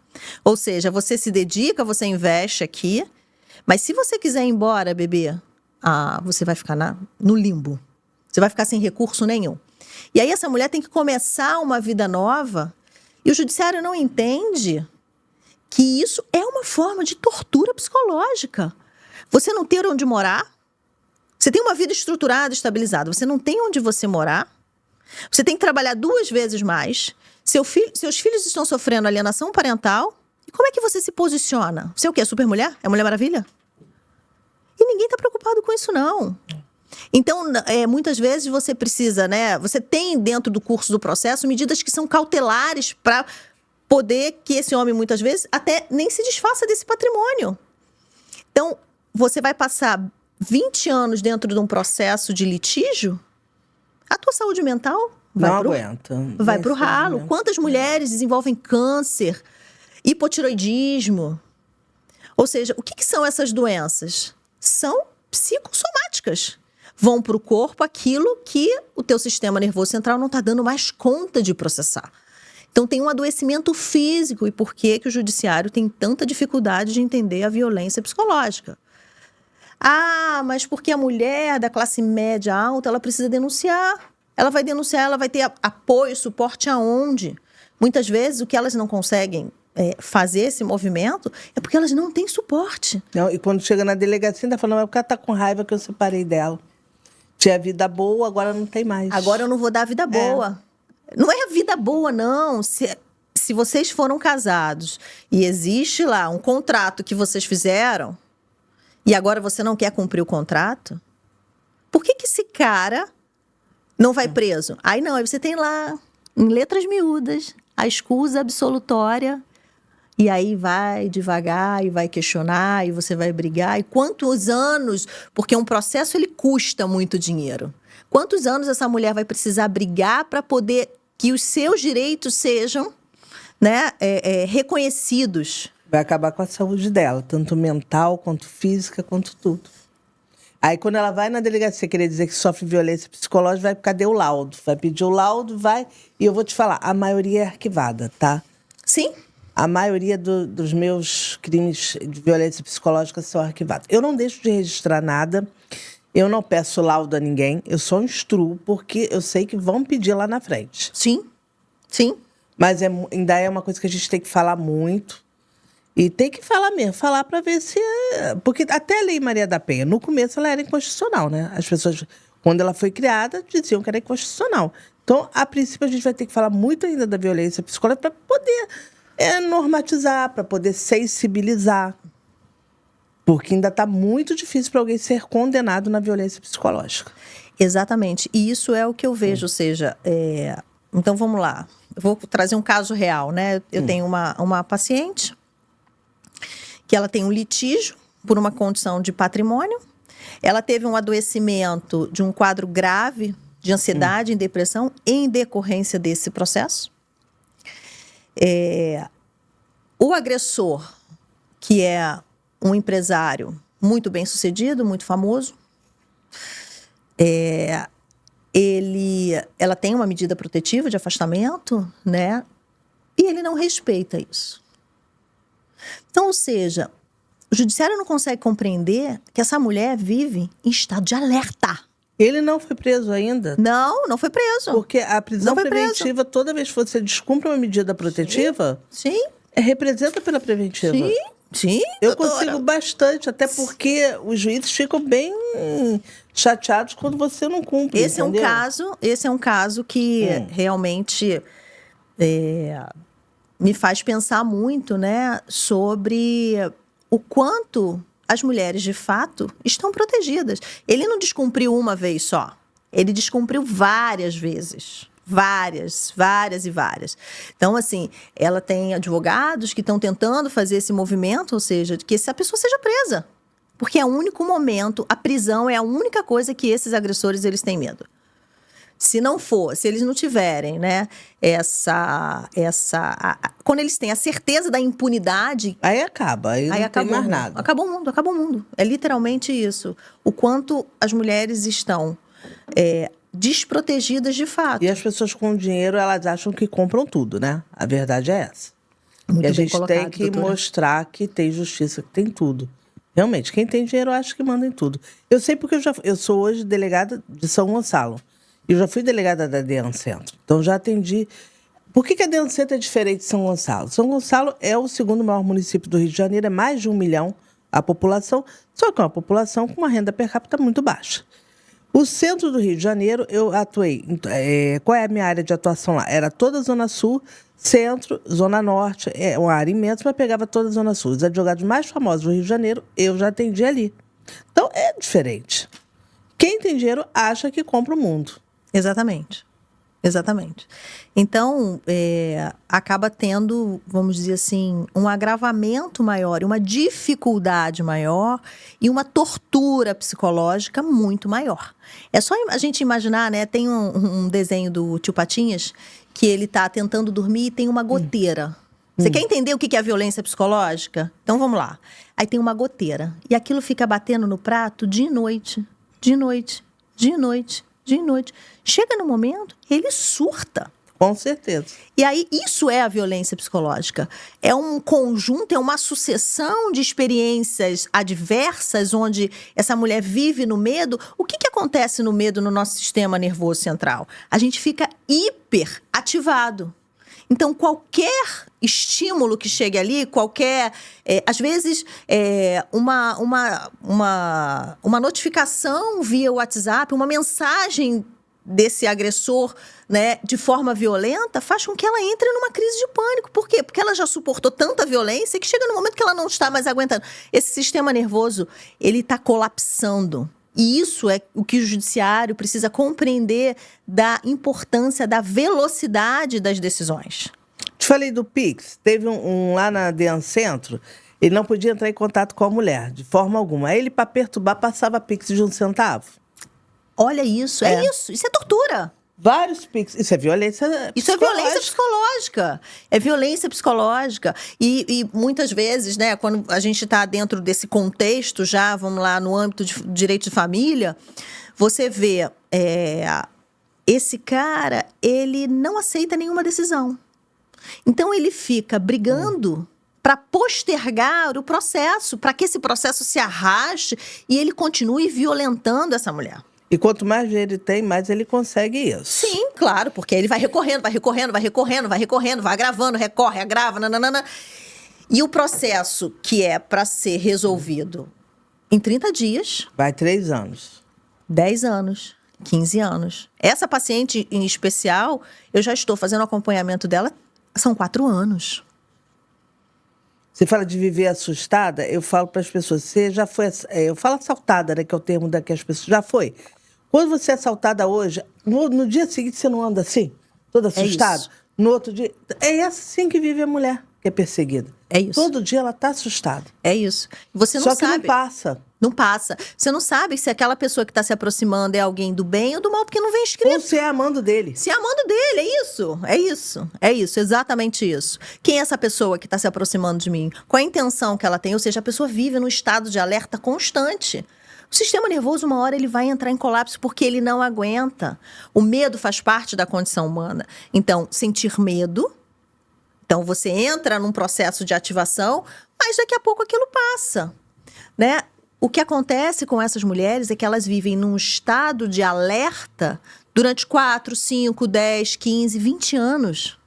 Ou seja, você se dedica, você investe aqui, mas se você quiser ir embora, bebê, você vai ficar no limbo. Você vai ficar sem recurso nenhum. E aí essa mulher tem que começar uma vida nova e o judiciário não entende que isso é uma forma de tortura psicológica. Você não ter onde morar, você tem uma vida estruturada, estabilizada, você não tem onde você morar, você tem que trabalhar 2 vezes mais, seus filhos estão sofrendo alienação parental, e como é que você se posiciona? Você é o quê? Super mulher? É Mulher Maravilha? E ninguém está preocupado com isso, não. Então, muitas vezes você precisa, né? Você tem dentro do curso do processo medidas que são cautelares para poder que esse homem, muitas vezes, até nem se desfaça desse patrimônio. Então, você vai passar 20 anos dentro de um processo de litígio, a tua saúde mental vai para o ralo. Quantas mulheres desenvolvem câncer, hipotiroidismo? Ou seja, o que são essas doenças? São psicossomáticas. Vão para o corpo aquilo que o teu sistema nervoso central não está dando mais conta de processar. Então, tem um adoecimento físico. E por que o judiciário tem tanta dificuldade de entender a violência psicológica? Mas porque a mulher da classe média alta, ela precisa denunciar. Ela vai denunciar, ela vai ter apoio, suporte aonde? Muitas vezes, o que elas não conseguem fazer esse movimento é porque elas não têm suporte. Não, e quando chega na delegacia, ainda falando, porque ela está com raiva que eu separei dela. Tinha vida boa, agora não tem mais. Agora eu não vou dar vida boa. Não é vida boa, não. Se vocês foram casados e existe lá um contrato que vocês fizeram e agora você não quer cumprir o contrato, por que esse cara não vai preso? Aí você tem lá, em letras miúdas, a escusa absolutória. E aí vai devagar e vai questionar e você vai brigar. E quantos anos, porque um processo ele custa muito dinheiro. Quantos anos essa mulher vai precisar brigar para poder que os seus direitos sejam, né, reconhecidos? Vai acabar com a saúde dela, tanto mental, quanto física, quanto tudo. Aí, quando ela vai na delegacia querer dizer que sofre violência psicológica, vai, cadê o laudo? Vai pedir o laudo, vai... E eu vou te falar, a maioria é arquivada, tá? Sim. A maioria dos meus crimes de violência psicológica são arquivados. Eu não deixo de registrar nada, eu não peço laudo a ninguém, eu só instruo, porque eu sei que vão pedir lá na frente. Sim, sim. Mas ainda é uma coisa que a gente tem que falar muito. E tem que falar mesmo, falar para ver se... Porque até a Lei Maria da Penha, no começo, ela era inconstitucional, né? As pessoas, quando ela foi criada, diziam que era inconstitucional. Então, a princípio, a gente vai ter que falar muito ainda da violência psicológica para poder normatizar, para poder sensibilizar. Porque ainda está muito difícil para alguém ser condenado na violência psicológica. Exatamente. E isso é o que eu vejo, ou seja... Então, vamos lá. Eu vou trazer um caso real, né? Eu tenho uma paciente que ela tem um litígio por uma condição de patrimônio. Ela teve um adoecimento de um quadro grave de ansiedade e depressão em decorrência desse processo. O agressor, que é um empresário muito bem-sucedido, muito famoso, ela tem uma medida protetiva de afastamento, né? E ele não respeita isso. Então, ou seja, o judiciário não consegue compreender que essa mulher vive em estado de alerta. Ele não foi preso ainda? Não foi preso. Porque a prisão preventiva, preso. Toda vez que você descumpre uma medida protetiva, Sim. Representa pela preventiva. Sim, Eu doutora. consigo bastante, até porque os juízes ficam bem chateados quando você não cumpre, Esse entendeu? é um caso que realmente me faz pensar muito, né, sobre o quanto as mulheres, de fato, estão protegidas. Ele não descumpriu uma vez só. Ele descumpriu várias vezes. Várias. Então, assim, ela tem advogados que estão tentando fazer esse movimento, ou seja, de que essa pessoa seja presa. Porque é o único momento, a prisão é a única coisa que esses agressores, eles têm medo. Se não for, se eles não tiverem, né, quando eles têm a certeza da impunidade... Aí acaba, aí não tem mais nada. Acabou o mundo. É literalmente isso. O quanto as mulheres estão desprotegidas de fato. E as pessoas com dinheiro, elas acham que compram tudo, né? A verdade é essa. Muito e a bem gente colocado, tem que doutora. mostrar que tem justiça, que tem tudo. Realmente, quem tem dinheiro acha que manda em tudo. Eu sei porque eu sou hoje delegada de São Gonçalo. Eu já fui delegada da DEAN Centro. Então, já atendi... Por que a DEAN Centro é diferente de São Gonçalo? São Gonçalo é o segundo maior município do Rio de Janeiro, é mais de 1 milhão a população, só que é uma população com uma renda per capita muito baixa. O centro do Rio de Janeiro, eu atuei... qual é a minha área de atuação lá? Era toda a Zona Sul, Centro, Zona Norte, uma área imensa, mas pegava toda a Zona Sul. Os advogados mais famosos do Rio de Janeiro, eu já atendi ali. Então, é diferente. Quem tem dinheiro acha que compra o mundo. Exatamente. Então, acaba tendo, vamos dizer assim, um agravamento maior, uma dificuldade maior e uma tortura psicológica muito maior. É só a gente imaginar, né? Tem um desenho do Tio Patinhas que ele está tentando dormir e tem uma goteira. Você quer entender o que é a violência psicológica? Então, vamos lá. Aí tem uma goteira e aquilo fica batendo no prato de noite. Chega no momento, ele surta. Com certeza. E aí, isso é a violência psicológica. É um conjunto, é uma sucessão de experiências adversas onde essa mulher vive no medo. O que acontece no medo no nosso sistema nervoso central? A gente fica hiper ativado. Então, qualquer estímulo que chegue ali, às vezes, uma notificação via WhatsApp, uma mensagem desse agressor, né, de forma violenta, faz com que ela entre numa crise de pânico. Por quê? Porque ela já suportou tanta violência que chega no momento que ela não está mais aguentando. Esse sistema nervoso, ele está colapsando. E isso é o que o judiciário precisa compreender da importância da velocidade das decisões. Te falei do Pix, teve um lá na Dean Centro, ele não podia entrar em contato com a mulher, de forma alguma. Aí ele, para perturbar, passava Pix de 1 centavo. Olha isso, isso é tortura. Vários Pix. Isso é violência psicológica. Isso é violência psicológica. É violência psicológica. E muitas vezes, né, quando a gente está dentro desse contexto, já, vamos lá, no âmbito de direito de família, você vê esse cara, ele não aceita nenhuma decisão. Então, ele fica brigando para postergar o processo, para que esse processo se arraste e ele continue violentando essa mulher. E quanto mais dinheiro ele tem, mais ele consegue isso. Sim, claro, porque ele vai recorrendo, vai agravando, recorre, agrava, nananana. E o processo que é para ser resolvido em 30 dias... Vai 3 anos. 10 anos, 15 anos. Essa paciente em especial, eu já estou fazendo acompanhamento dela, são 4 anos. Você fala de viver assustada, eu falo para as pessoas, você já foi... eu falo assaltada, né, que é o termo daqui as pessoas, já foi. Quando você é assaltada hoje, no dia seguinte você não anda assim, toda assustada? Isso. No outro dia... É assim que vive a mulher que é perseguida. É isso. Todo dia ela está assustada. É isso. Você não Só sabe. que não passa. Não passa. Você não sabe se aquela pessoa que está se aproximando é alguém do bem ou do mal, porque não vem escrito. Ou se é amando dele. Se é amando dele, é isso, exatamente isso. Quem é essa pessoa que está se aproximando de mim? Qual a intenção que ela tem? Ou seja, a pessoa vive num estado de alerta constante. O sistema nervoso, uma hora, ele vai entrar em colapso porque ele não aguenta. O medo faz parte da condição humana. Então, sentir medo. Então, você entra num processo de ativação, mas daqui a pouco aquilo passa, né? O que acontece com essas mulheres é que elas vivem num estado de alerta durante 4, 5, 10, 15, 20 anos.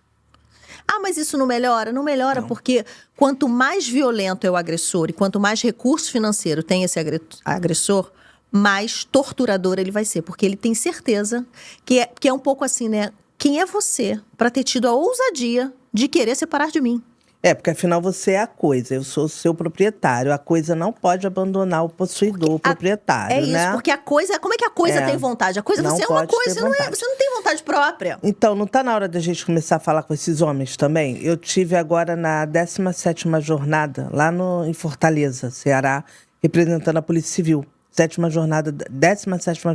Ah, mas isso não melhora? Não melhora, porque quanto mais violento é o agressor e quanto mais recurso financeiro tem esse agressor, mais torturador ele vai ser. Porque ele tem certeza que é um pouco assim, né? Quem é você para ter tido a ousadia de querer separar de mim? É, porque afinal você é a coisa, eu sou o seu proprietário. A coisa não pode abandonar o possuidor, o proprietário, é isso, né? porque a coisa... Como é que a coisa tem vontade? A coisa, Não você é uma pode ter coisa, vontade. você não tem vontade própria. Então, não está na hora da gente começar a falar com esses homens também? Eu tive agora na 17ª jornada, lá em Fortaleza, Ceará, representando a Polícia Civil. 17ª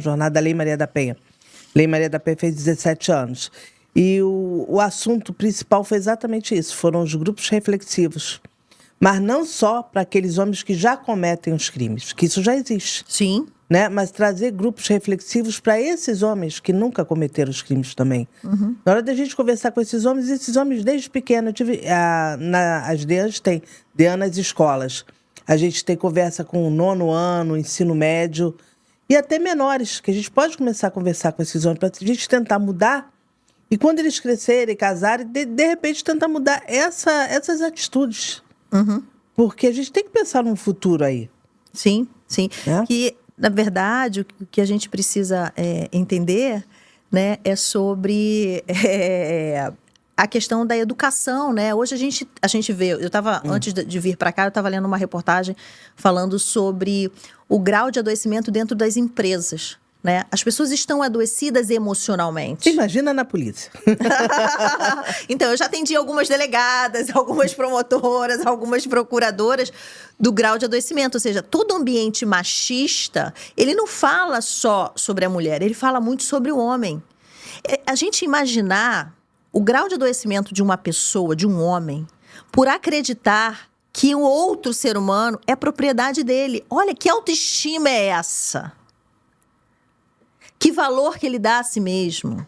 jornada da Lei Maria da Penha. Lei Maria da Penha fez 17 anos. E o assunto principal foi exatamente isso, foram os grupos reflexivos. Mas não só para aqueles homens que já cometem os crimes, que isso já existe. Sim. Né? Mas trazer grupos reflexivos para esses homens que nunca cometeram os crimes também. Na hora da gente conversar com esses homens desde pequeno, eu tive, as DEANs tem, DEAN nas escolas. A gente tem conversa com o 9º ano, ensino médio, e até menores, que a gente pode começar a conversar com esses homens, para a gente tentar mudar. E quando eles crescerem, casarem, de repente tentar mudar essas atitudes. Porque a gente tem que pensar num futuro aí. Sim, sim. Né? Que, na verdade, o que a gente precisa entender, né, é sobre a questão da educação, né? Hoje a gente vê... Eu estava, antes de vir para cá, eu estava lendo uma reportagem falando sobre o grau de adoecimento dentro das empresas. Né? As pessoas estão adoecidas emocionalmente. Você imagina na polícia. Então, eu já atendi algumas delegadas, algumas promotoras, algumas procuradoras do grau de adoecimento. Ou seja, todo ambiente machista, ele não fala só sobre a mulher, ele fala muito sobre o homem. A gente imaginar o grau de adoecimento de uma pessoa, de um homem, por acreditar que o outro ser humano é propriedade dele. Olha, que autoestima é essa? Que valor que ele dá a si mesmo.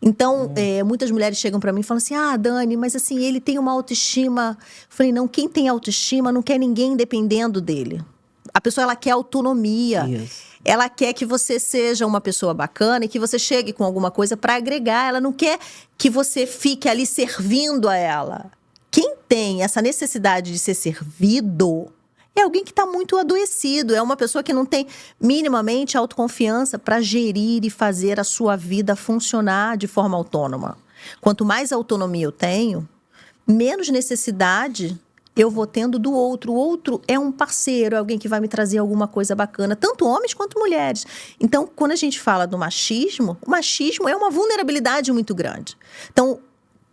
Então, muitas mulheres chegam para mim e falam assim, Dani, mas assim, ele tem uma autoestima. Eu falei, não, quem tem autoestima não quer ninguém dependendo dele. A pessoa, ela quer autonomia. Isso. Ela quer que você seja uma pessoa bacana e que você chegue com alguma coisa para agregar. Ela não quer que você fique ali servindo a ela. Quem tem essa necessidade de ser servido é alguém que está muito adoecido, é uma pessoa que não tem minimamente autoconfiança para gerir e fazer a sua vida funcionar de forma autônoma. Quanto mais autonomia eu tenho, menos necessidade eu vou tendo do outro. O outro é um parceiro, é alguém que vai me trazer alguma coisa bacana, tanto homens quanto mulheres. Então, quando a gente fala do machismo, o machismo é uma vulnerabilidade muito grande. Então,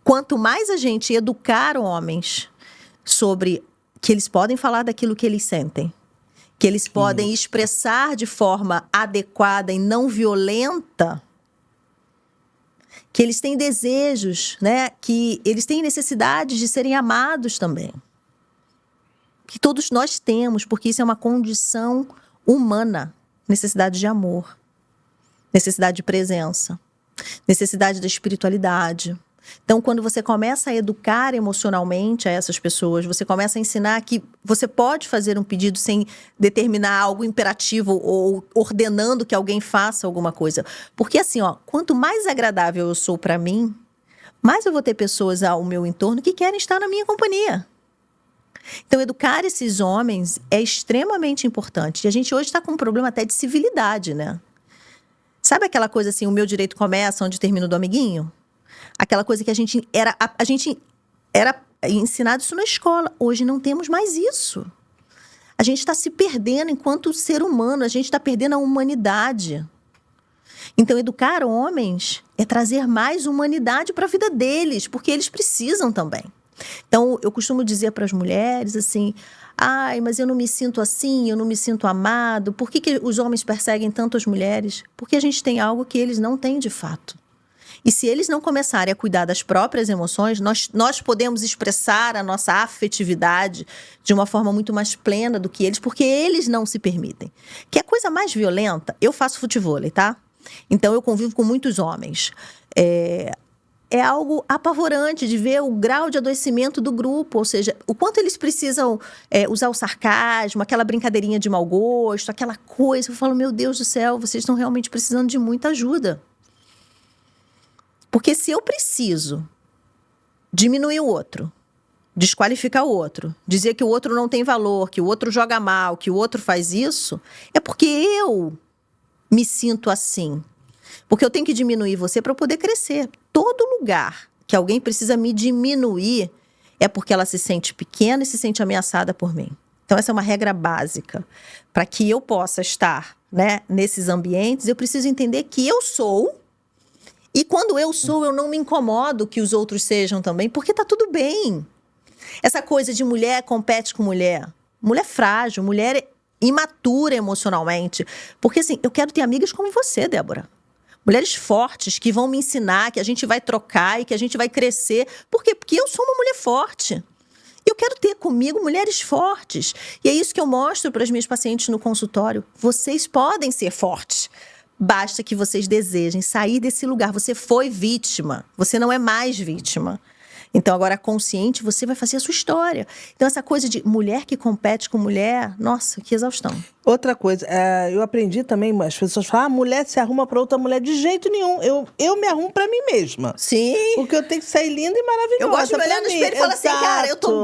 quanto mais a gente educar homens sobre que eles podem falar daquilo que eles sentem, que eles podem expressar de forma adequada e não violenta, que eles têm desejos, né? Que eles têm necessidades de serem amados também. Que todos nós temos, porque isso é uma condição humana. Necessidade de amor, necessidade de presença, necessidade da espiritualidade. Então, quando você começa a educar emocionalmente a essas pessoas, você começa a ensinar que você pode fazer um pedido sem determinar algo imperativo ou ordenando que alguém faça alguma coisa. Porque assim, ó, quanto mais agradável eu sou para mim, mais eu vou ter pessoas ao meu entorno que querem estar na minha companhia. Então, educar esses homens é extremamente importante. E a gente hoje está com um problema até de civilidade, né? Sabe aquela coisa assim, o meu direito começa onde termina o do amiguinho? Aquela coisa que a gente era ensinado isso na escola. Hoje não temos mais isso. A gente está se perdendo enquanto ser humano. A gente está perdendo a humanidade. Então, educar homens é trazer mais humanidade para a vida deles, porque eles precisam também. Então, eu costumo dizer para as mulheres assim: ai, mas eu não me sinto assim, eu não me sinto amado. Por que os homens perseguem tanto as mulheres? Porque a gente tem algo que eles não têm de fato. E se eles não começarem a cuidar das próprias emoções, nós podemos expressar a nossa afetividade de uma forma muito mais plena do que eles, porque eles não se permitem. Que é a coisa mais violenta. Eu faço futevôlei, tá? Então, eu convivo com muitos homens. É algo apavorante de ver o grau de adoecimento do grupo, ou seja, o quanto eles precisam usar o sarcasmo, aquela brincadeirinha de mau gosto, aquela coisa. Eu falo, meu Deus do céu, vocês estão realmente precisando de muita ajuda. Porque se eu preciso diminuir o outro, desqualificar o outro, dizer que o outro não tem valor, que o outro joga mal, que o outro faz isso, é porque eu me sinto assim. Porque eu tenho que diminuir você para eu poder crescer. Todo lugar que alguém precisa me diminuir é porque ela se sente pequena e se sente ameaçada por mim. Então, essa é uma regra básica. Para que eu possa estar, né, nesses ambientes, eu preciso entender que eu sou. E quando eu sou, eu não me incomodo que os outros sejam também, porque tá tudo bem. Essa coisa de mulher compete com mulher. Mulher frágil, mulher imatura emocionalmente. Porque assim, eu quero ter amigas como você, Débora. Mulheres fortes que vão me ensinar, que a gente vai trocar e que a gente vai crescer. Por quê? Porque eu sou uma mulher forte. E eu quero ter comigo mulheres fortes. E é isso que eu mostro para as minhas pacientes no consultório. Vocês podem ser fortes. Basta que vocês desejem sair desse lugar. Você foi vítima. Você não é mais vítima. Então, agora, consciente, você vai fazer a sua história. Então, essa coisa de mulher que compete com mulher, nossa, que exaustão. Outra coisa, eu aprendi também, as pessoas falam, mulher se arruma para outra mulher. De jeito nenhum. Eu me arrumo para mim mesma. Sim. Porque eu tenho que sair linda e maravilhosa. Eu gosto de me olhar no espelho e falar assim, cara, eu tô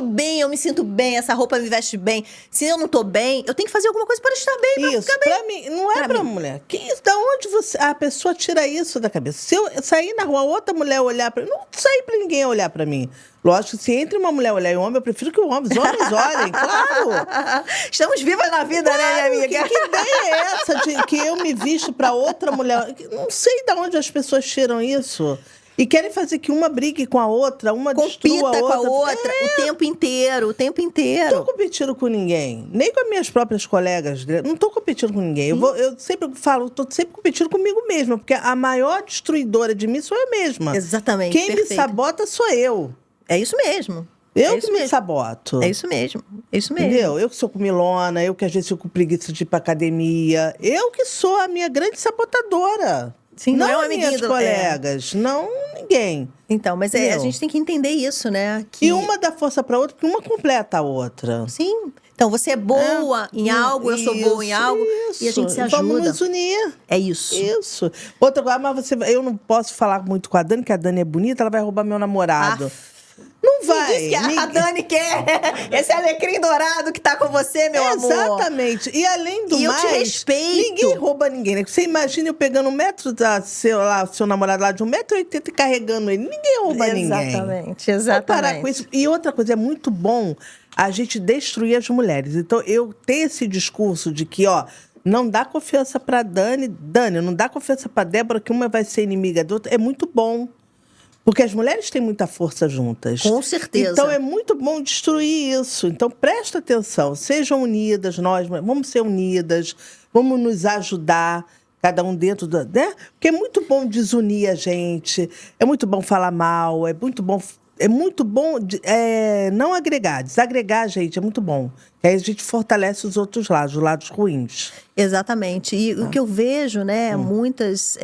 bem, eu me sinto bem, essa roupa me veste bem. Se eu não tô bem, eu tenho que fazer alguma coisa para estar bem, para ficar bem. Pra mim, não é pra mulher. Da onde a pessoa tira isso da cabeça? Se eu sair na rua, outra mulher olhar pra mim, não sair pra ninguém olhar pra mim. Lógico, se entre uma mulher olhar e um homem, eu prefiro que os homens olhem, claro. Estamos vivas na vida, claro, né, minha amiga? Que ideia é essa de que eu me visto pra outra mulher? Não sei de onde as pessoas tiram isso. E querem fazer que uma brigue com a outra, uma destrua a outra. Compita com a outra o tempo inteiro, o tempo inteiro. Não tô competindo com ninguém. Nem com as minhas próprias colegas. Não tô competindo com ninguém. Eu sempre falo, tô sempre competindo comigo mesma. Porque a maior destruidora de mim sou eu mesma. Exatamente, Quem perfeito. me sabota sou eu. É isso mesmo. Eu que me saboto. É isso mesmo. É isso mesmo. Entendeu? Eu que sou comilona, eu que às vezes fico com preguiça de ir pra academia. Eu que sou a minha grande sabotadora. Sim, não é um minhas amiguinho colegas, não ninguém. Então, mas a gente tem que entender isso, né? E uma dá força pra outra, porque uma completa a outra. Sim. Então, você é boa em algo, eu sou boa em algo, e a gente se ajuda. Vamos nos unir. É isso. Isso. Outra coisa, mas eu não posso falar muito com a Dani, que a Dani é bonita, ela vai roubar meu namorado. Não vai. Diz que a Dani quer esse alecrim dourado que tá com você, meu amor. Exatamente. E além do mais, eu te respeito. Ninguém rouba ninguém, né? Você imagina eu pegando seu namorado lá de 1,80 m e carregando ele. Ninguém rouba ninguém. Exatamente. Vamos parar com isso. E outra coisa, é muito bom a gente destruir as mulheres. Então, eu ter esse discurso de que, não dá confiança pra Dani, não dá confiança pra Débora, que uma vai ser inimiga da outra, é muito bom. Porque as mulheres têm muita força juntas. Com certeza. Então é muito bom destruir isso. Então presta atenção, sejam unidas, nós vamos ser unidas, vamos nos ajudar, cada um dentro da, né? Porque é muito bom desunir a gente, é muito bom falar mal, é muito bom não agregar, desagregar a gente é muito bom. Aí a gente fortalece os outros lados, os lados ruins. Exatamente. E o que eu vejo, né, muitas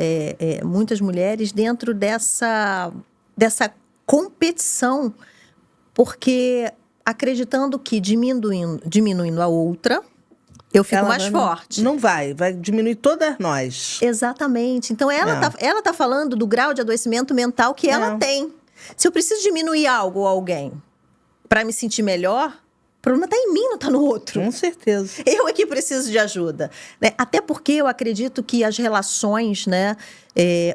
mulheres dentro dessa competição, porque acreditando que diminuindo a outra, eu fico Ela mais forte. Não vai diminuir todas nós. Exatamente. Então, ela tá falando do grau de adoecimento mental que ela tem. Se eu preciso diminuir algo ou alguém para me sentir melhor, o problema está em mim, não está no outro. Com certeza. Eu é que preciso de ajuda. Né? Até porque eu acredito que as relações, né,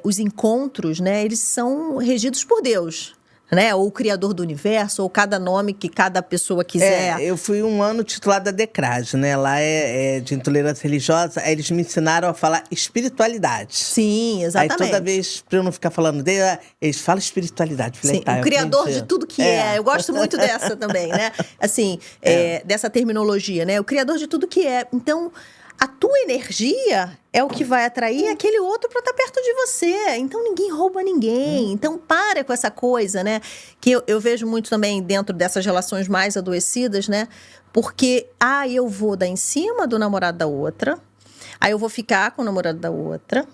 os encontros, né, eles são regidos por Deus. Né? Ou o Criador do Universo, ou cada nome que cada pessoa quiser. Eu fui um ano titular da DECRAS, né? Lá é de intolerância religiosa. Aí eles me ensinaram a falar espiritualidade. Sim, exatamente. Aí toda vez, pra eu não ficar falando dele, eles falam espiritualidade. Falei, Sim, o Criador de tudo que é. Eu gosto muito dessa também, né? Assim, dessa terminologia, né? O Criador de tudo que é. Então, a tua energia é o que vai atrair aquele outro para estar perto de você. Então, ninguém rouba ninguém. Então, para com essa coisa, né? Que eu vejo muito também dentro dessas relações mais adoecidas, né? Porque, eu vou dar em cima do namorado da outra. Aí eu vou ficar com o namorado da outra.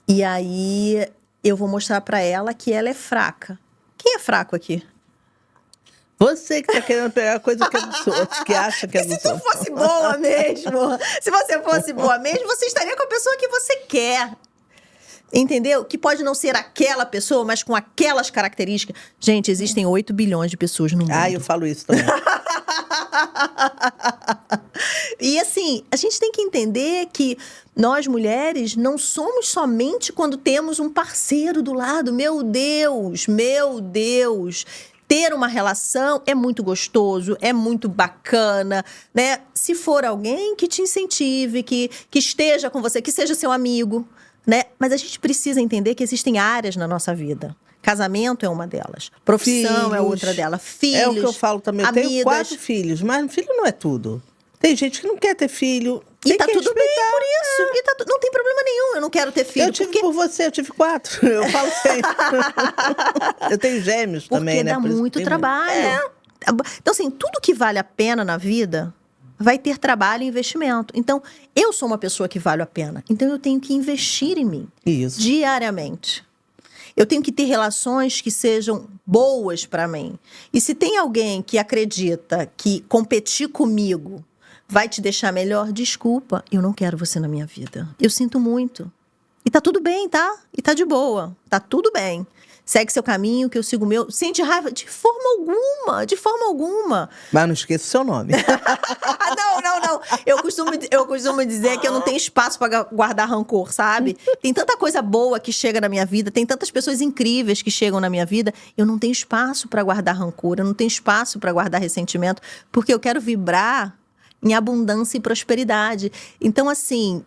E aí eu vou mostrar para ela que ela é fraca. Quem é fraco aqui? Você que tá querendo pegar a coisa que é dos outros, que acha que é dos outros. Se tu fosse boa mesmo, se você fosse boa mesmo, você estaria com a pessoa que você quer. Entendeu? Que pode não ser aquela pessoa, mas com aquelas características. Gente, existem 8 bilhões de pessoas no mundo. Eu falo isso também. E assim, a gente tem que entender que nós mulheres não somos somente quando temos um parceiro do lado. Meu Deus, meu Deus. Ter uma relação é muito gostoso, é muito bacana, né? Se for alguém que te incentive, que esteja com você, que seja seu amigo, né? Mas a gente precisa entender que existem áreas na nossa vida. Casamento é uma delas. Profissão é outra delas. Filhos, é o que eu falo também. Eu tenho 4 filhos, mas filho não é tudo. Tem gente que não quer ter filho. E tá tudo bem por isso. E não tem problema nenhum, eu não quero ter filho. Eu tive por você, eu tive 4. Eu falo sempre. Eu tenho gêmeos também, né? Porque dá muito trabalho. Então, assim, tudo que vale a pena na vida vai ter trabalho e investimento. Então, eu sou uma pessoa que vale a pena. Então, eu tenho que investir em mim. Isso. Diariamente. Eu tenho que ter relações que sejam boas para mim. E se tem alguém que acredita que competir comigo vai te deixar melhor, desculpa, eu não quero você na minha vida. Eu sinto muito. E tá tudo bem, tá? E tá de boa. Tá tudo bem. Segue seu caminho, que eu sigo o meu. Sente raiva de forma alguma, de forma alguma. Mas não esqueça o seu nome. Não. Eu costumo dizer que eu não tenho espaço para guardar rancor, sabe? Tem tanta coisa boa que chega na minha vida, tem tantas pessoas incríveis que chegam na minha vida. Eu não tenho espaço para guardar rancor, eu não tenho espaço para guardar ressentimento, porque eu quero vibrar em abundância e prosperidade. Então, assim,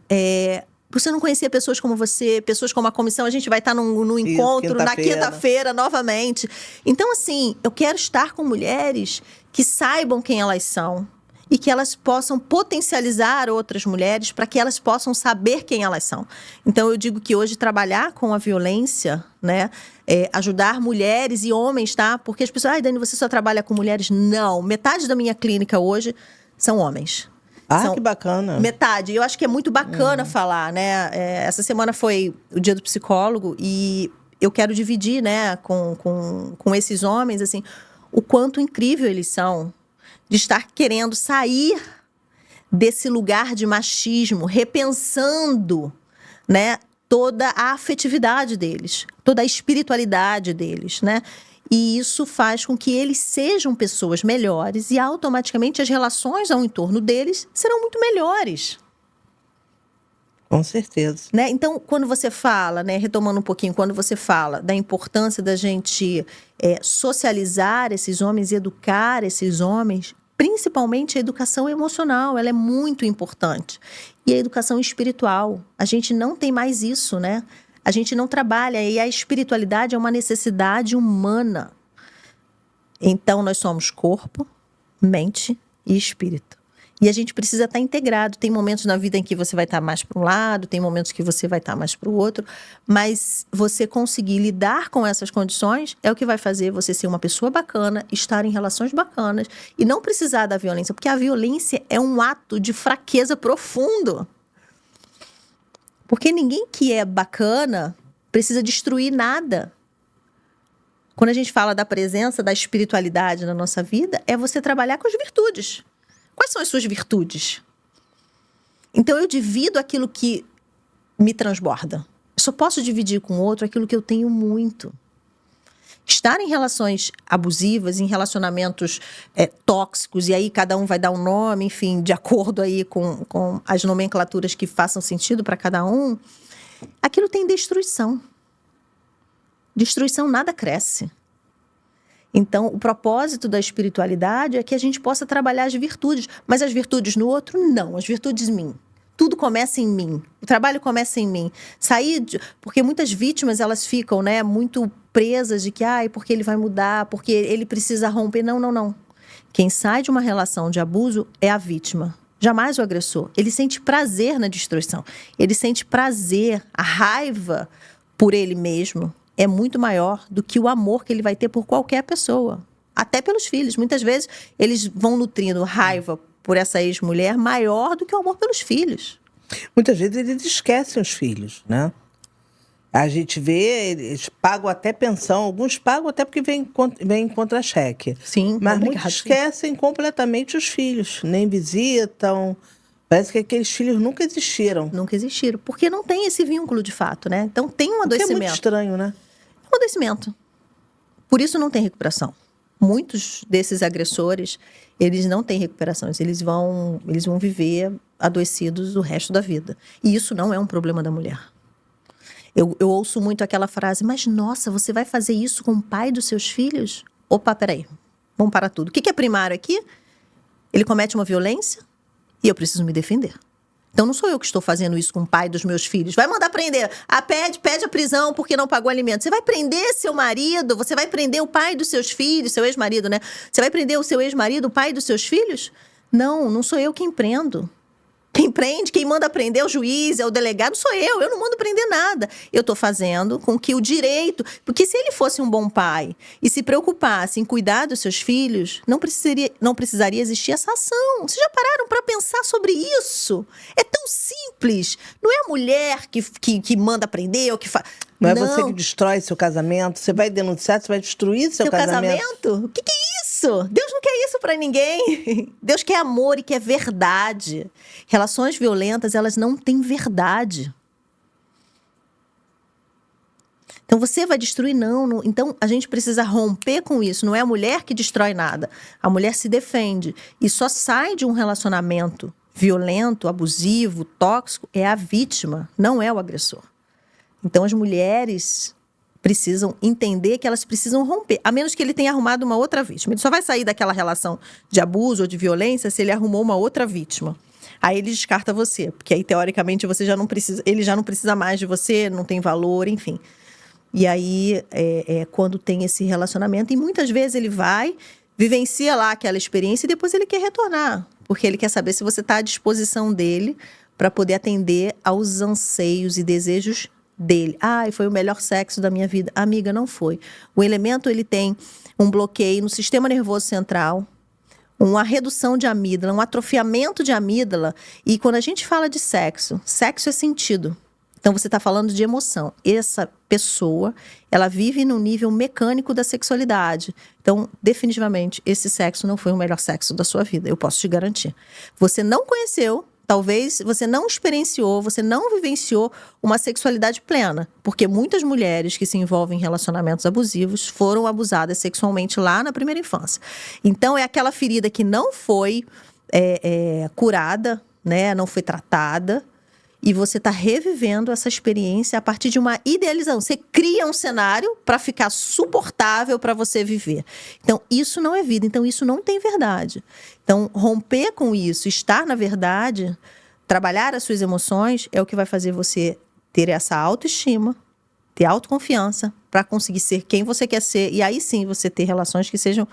por você não conhecer pessoas como você, pessoas como a comissão, a gente vai estar no encontro na quinta-feira novamente. Então, assim, eu quero estar com mulheres que saibam quem elas são e que elas possam potencializar outras mulheres para que elas possam saber quem elas são. Então, eu digo que hoje trabalhar com a violência, né, ajudar mulheres e homens, tá? Porque as pessoas, Dani, você só trabalha com mulheres? Não, metade da minha clínica hoje são homens. Que bacana. Metade. Eu acho que é muito bacana falar, né? Essa semana foi o Dia do Psicólogo e eu quero dividir, né, com esses homens, assim, o quanto incrível eles são de estar querendo sair desse lugar de machismo, repensando, né, toda a afetividade deles, toda a espiritualidade deles, né? E isso faz com que eles sejam pessoas melhores e automaticamente as relações ao entorno deles serão muito melhores. Com certeza. Né? Então, quando você fala, né, retomando um pouquinho, quando você fala da importância da gente socializar esses homens e educar esses homens, principalmente a educação emocional, ela é muito importante. E a educação espiritual, a gente não tem mais isso, né? A gente não trabalha, e a espiritualidade é uma necessidade humana. Então, nós somos corpo, mente e espírito. E a gente precisa estar integrado. Tem momentos na vida em que você vai estar mais para um lado, tem momentos que você vai estar mais para o outro, mas você conseguir lidar com essas condições é o que vai fazer você ser uma pessoa bacana, estar em relações bacanas e não precisar da violência, porque a violência é um ato de fraqueza profundo. Porque ninguém que é bacana precisa destruir nada. Quando a gente fala da presença da espiritualidade na nossa vida, é você trabalhar com as virtudes. Quais são as suas virtudes? Então, eu divido aquilo que me transborda. Eu só posso dividir com o outro aquilo que eu tenho muito. Estar em relações abusivas, em relacionamentos tóxicos, e aí cada um vai dar um nome, enfim, de acordo aí com as nomenclaturas que façam sentido para cada um, aquilo tem destruição. Destruição nada cresce. Então, o propósito da espiritualidade é que a gente possa trabalhar as virtudes. Mas as virtudes no outro, não. As virtudes em mim. Tudo começa em mim. O trabalho começa em mim. Porque muitas vítimas, elas ficam, né, muito presas de que, porque ele vai mudar, porque ele precisa romper. Não, não, não. Quem sai de uma relação de abuso é a vítima. Jamais o agressor. Ele sente prazer na destruição. Ele sente prazer, a raiva por ele mesmo é muito maior do que o amor que ele vai ter por qualquer pessoa. Até pelos filhos. Muitas vezes, eles vão nutrindo raiva por essa ex-mulher maior do que o amor pelos filhos. Muitas vezes eles esquecem os filhos, né? A gente vê, eles pagam até pensão, alguns pagam até porque vem em contra-cheque. Sim, mas muitos esquecem completamente os filhos, nem visitam. Parece que aqueles filhos nunca existiram. Nunca existiram, porque não tem esse vínculo de fato, né? Então tem um adoecimento. É muito estranho, né? Um adoecimento. Por isso não tem recuperação. Muitos desses agressores, eles não têm recuperação. Eles vão viver adoecidos o resto da vida. E isso não é um problema da mulher. Eu ouço muito aquela frase, mas nossa, você vai fazer isso com o pai dos seus filhos? Opa, peraí, vamos parar tudo. O que é primário aqui? Ele comete uma violência e eu preciso me defender. Então não sou eu que estou fazendo isso com o pai dos meus filhos. Vai mandar prender. Pede a prisão porque não pagou alimento. Você vai prender seu marido, você vai prender o pai dos seus filhos, seu ex-marido, né? Você vai prender o seu ex-marido, o pai dos seus filhos? Não, não sou eu quem prendo. Quem prende, quem manda prender é o juiz, é o delegado, sou eu não mando prender nada. Eu estou fazendo com que o direito... Porque se ele fosse um bom pai e se preocupasse em cuidar dos seus filhos, não precisaria existir essa ação. Vocês já pararam para pensar sobre isso? É tão simples. Não é a mulher que manda prender ou que faz... Não é você que destrói seu casamento, você vai denunciar, você vai destruir seu casamento. O que é isso? Deus não quer isso pra ninguém. Deus quer amor e quer verdade. Relações violentas, elas não têm verdade. Então você vai destruir, não. Então a gente precisa romper com isso. Não é a mulher que destrói nada. A mulher se defende. E só sai de um relacionamento violento, abusivo, tóxico, é a vítima, não é o agressor. Então, as mulheres precisam entender que elas precisam romper, a menos que ele tenha arrumado uma outra vítima. Ele só vai sair daquela relação de abuso ou de violência se ele arrumou uma outra vítima. Aí ele descarta você, porque aí, teoricamente, você já não precisa, ele já não precisa mais de você, não tem valor, enfim. E aí, quando tem esse relacionamento, e muitas vezes ele vai, vivencia lá aquela experiência e depois ele quer retornar, porque ele quer saber se você está à disposição dele para poder atender aos anseios e desejos dele. Foi o melhor sexo da minha vida. Amiga, não foi. O elemento, ele tem um bloqueio no sistema nervoso central, uma redução de amígdala, um atrofiamento de amígdala. E quando a gente fala de sexo, sexo é sentido. Então, você está falando de emoção. Essa pessoa, ela vive no nível mecânico da sexualidade. Então, definitivamente, esse sexo não foi o melhor sexo da sua vida. Eu posso te garantir. Você não conheceu, talvez você não experienciou, você não vivenciou uma sexualidade plena. Porque muitas mulheres que se envolvem em relacionamentos abusivos foram abusadas sexualmente lá na primeira infância. Então, é aquela ferida que não foi curada, né? Não foi tratada. E você está revivendo essa experiência a partir de uma idealização. Você cria um cenário para ficar suportável para você viver. Então, isso não é vida. Então, isso não tem verdade. Então, romper com isso, estar na verdade, trabalhar as suas emoções, é o que vai fazer você ter essa autoestima, ter autoconfiança para conseguir ser quem você quer ser. E aí sim você ter relações que sejam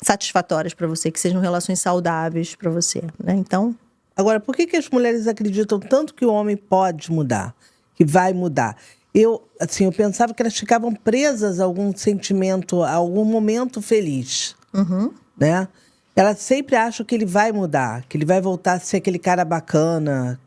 satisfatórias para você, que sejam relações saudáveis para você, né? Então, Agora, por que as mulheres acreditam tanto que o homem pode mudar, que vai mudar? Eu pensava que elas ficavam presas a algum sentimento, a algum momento feliz, né? Elas sempre acham que ele vai mudar, que ele vai voltar a ser aquele cara bacana.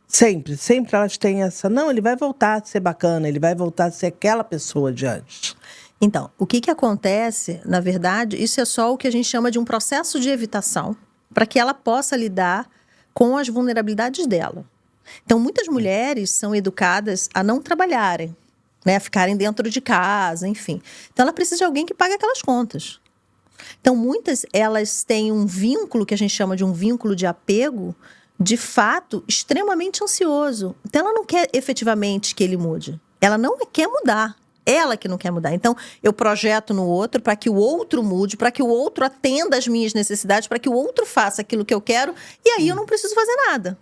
Sempre elas têm essa... Não, ele vai voltar a ser bacana, ele vai voltar a ser aquela pessoa de antes. Então, o que acontece, na verdade, isso é só o que a gente chama de um processo de evitação, para que ela possa lidar com as vulnerabilidades dela. Então, muitas mulheres são educadas a não trabalharem, né, a ficarem dentro de casa, enfim. Então, ela precisa de alguém que pague aquelas contas. Então, muitas, elas têm um vínculo, que a gente chama de um vínculo de apego, de fato, extremamente ansioso. Então, ela não quer efetivamente que ele mude. Ela não quer mudar. Ela que não quer mudar. Então, eu projeto no outro para que o outro mude, para que o outro atenda às minhas necessidades, para que o outro faça aquilo que eu quero, e aí eu não preciso fazer nada.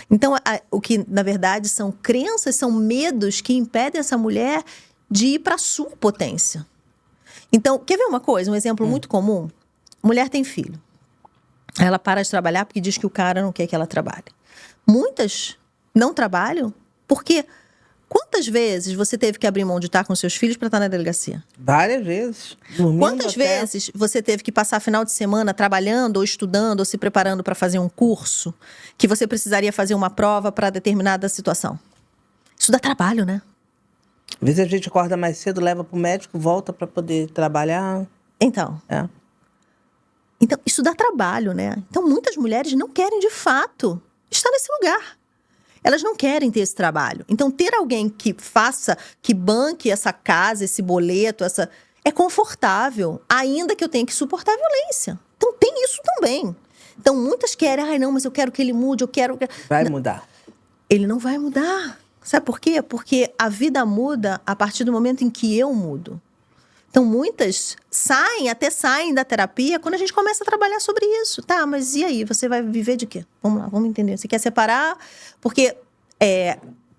Então, o que, na verdade, são crenças, são medos que impedem essa mulher de ir para a sua potência. Então, quer ver uma coisa? Um exemplo muito comum? Mulher tem filho. Ela para de trabalhar porque diz que o cara não quer que ela trabalhe. Muitas não trabalham porque... Quantas vezes você teve que abrir mão de estar com seus filhos para estar na delegacia? Várias vezes. Quantas vezes você teve que passar final de semana trabalhando ou estudando ou se preparando para fazer um curso que você precisaria fazer uma prova para determinada situação? Isso dá trabalho, né? Às vezes a gente acorda mais cedo, leva para o médico, volta para poder trabalhar. Então, isso dá trabalho, né? Então, muitas mulheres não querem, de fato, estar nesse lugar. Elas não querem ter esse trabalho. Então, ter alguém que faça, que banque essa casa, esse boleto, é confortável, ainda que eu tenha que suportar a violência. Então, tem isso também. Então, muitas querem, ai não, mas eu quero que ele mude, eu quero... Vai não, mudar. Ele não vai mudar. Sabe por quê? Porque a vida muda a partir do momento em que eu mudo. Então, muitas até saem da terapia quando a gente começa a trabalhar sobre isso. Tá, mas e aí? Você vai viver de quê? Vamos lá, vamos entender. Você quer separar? Porque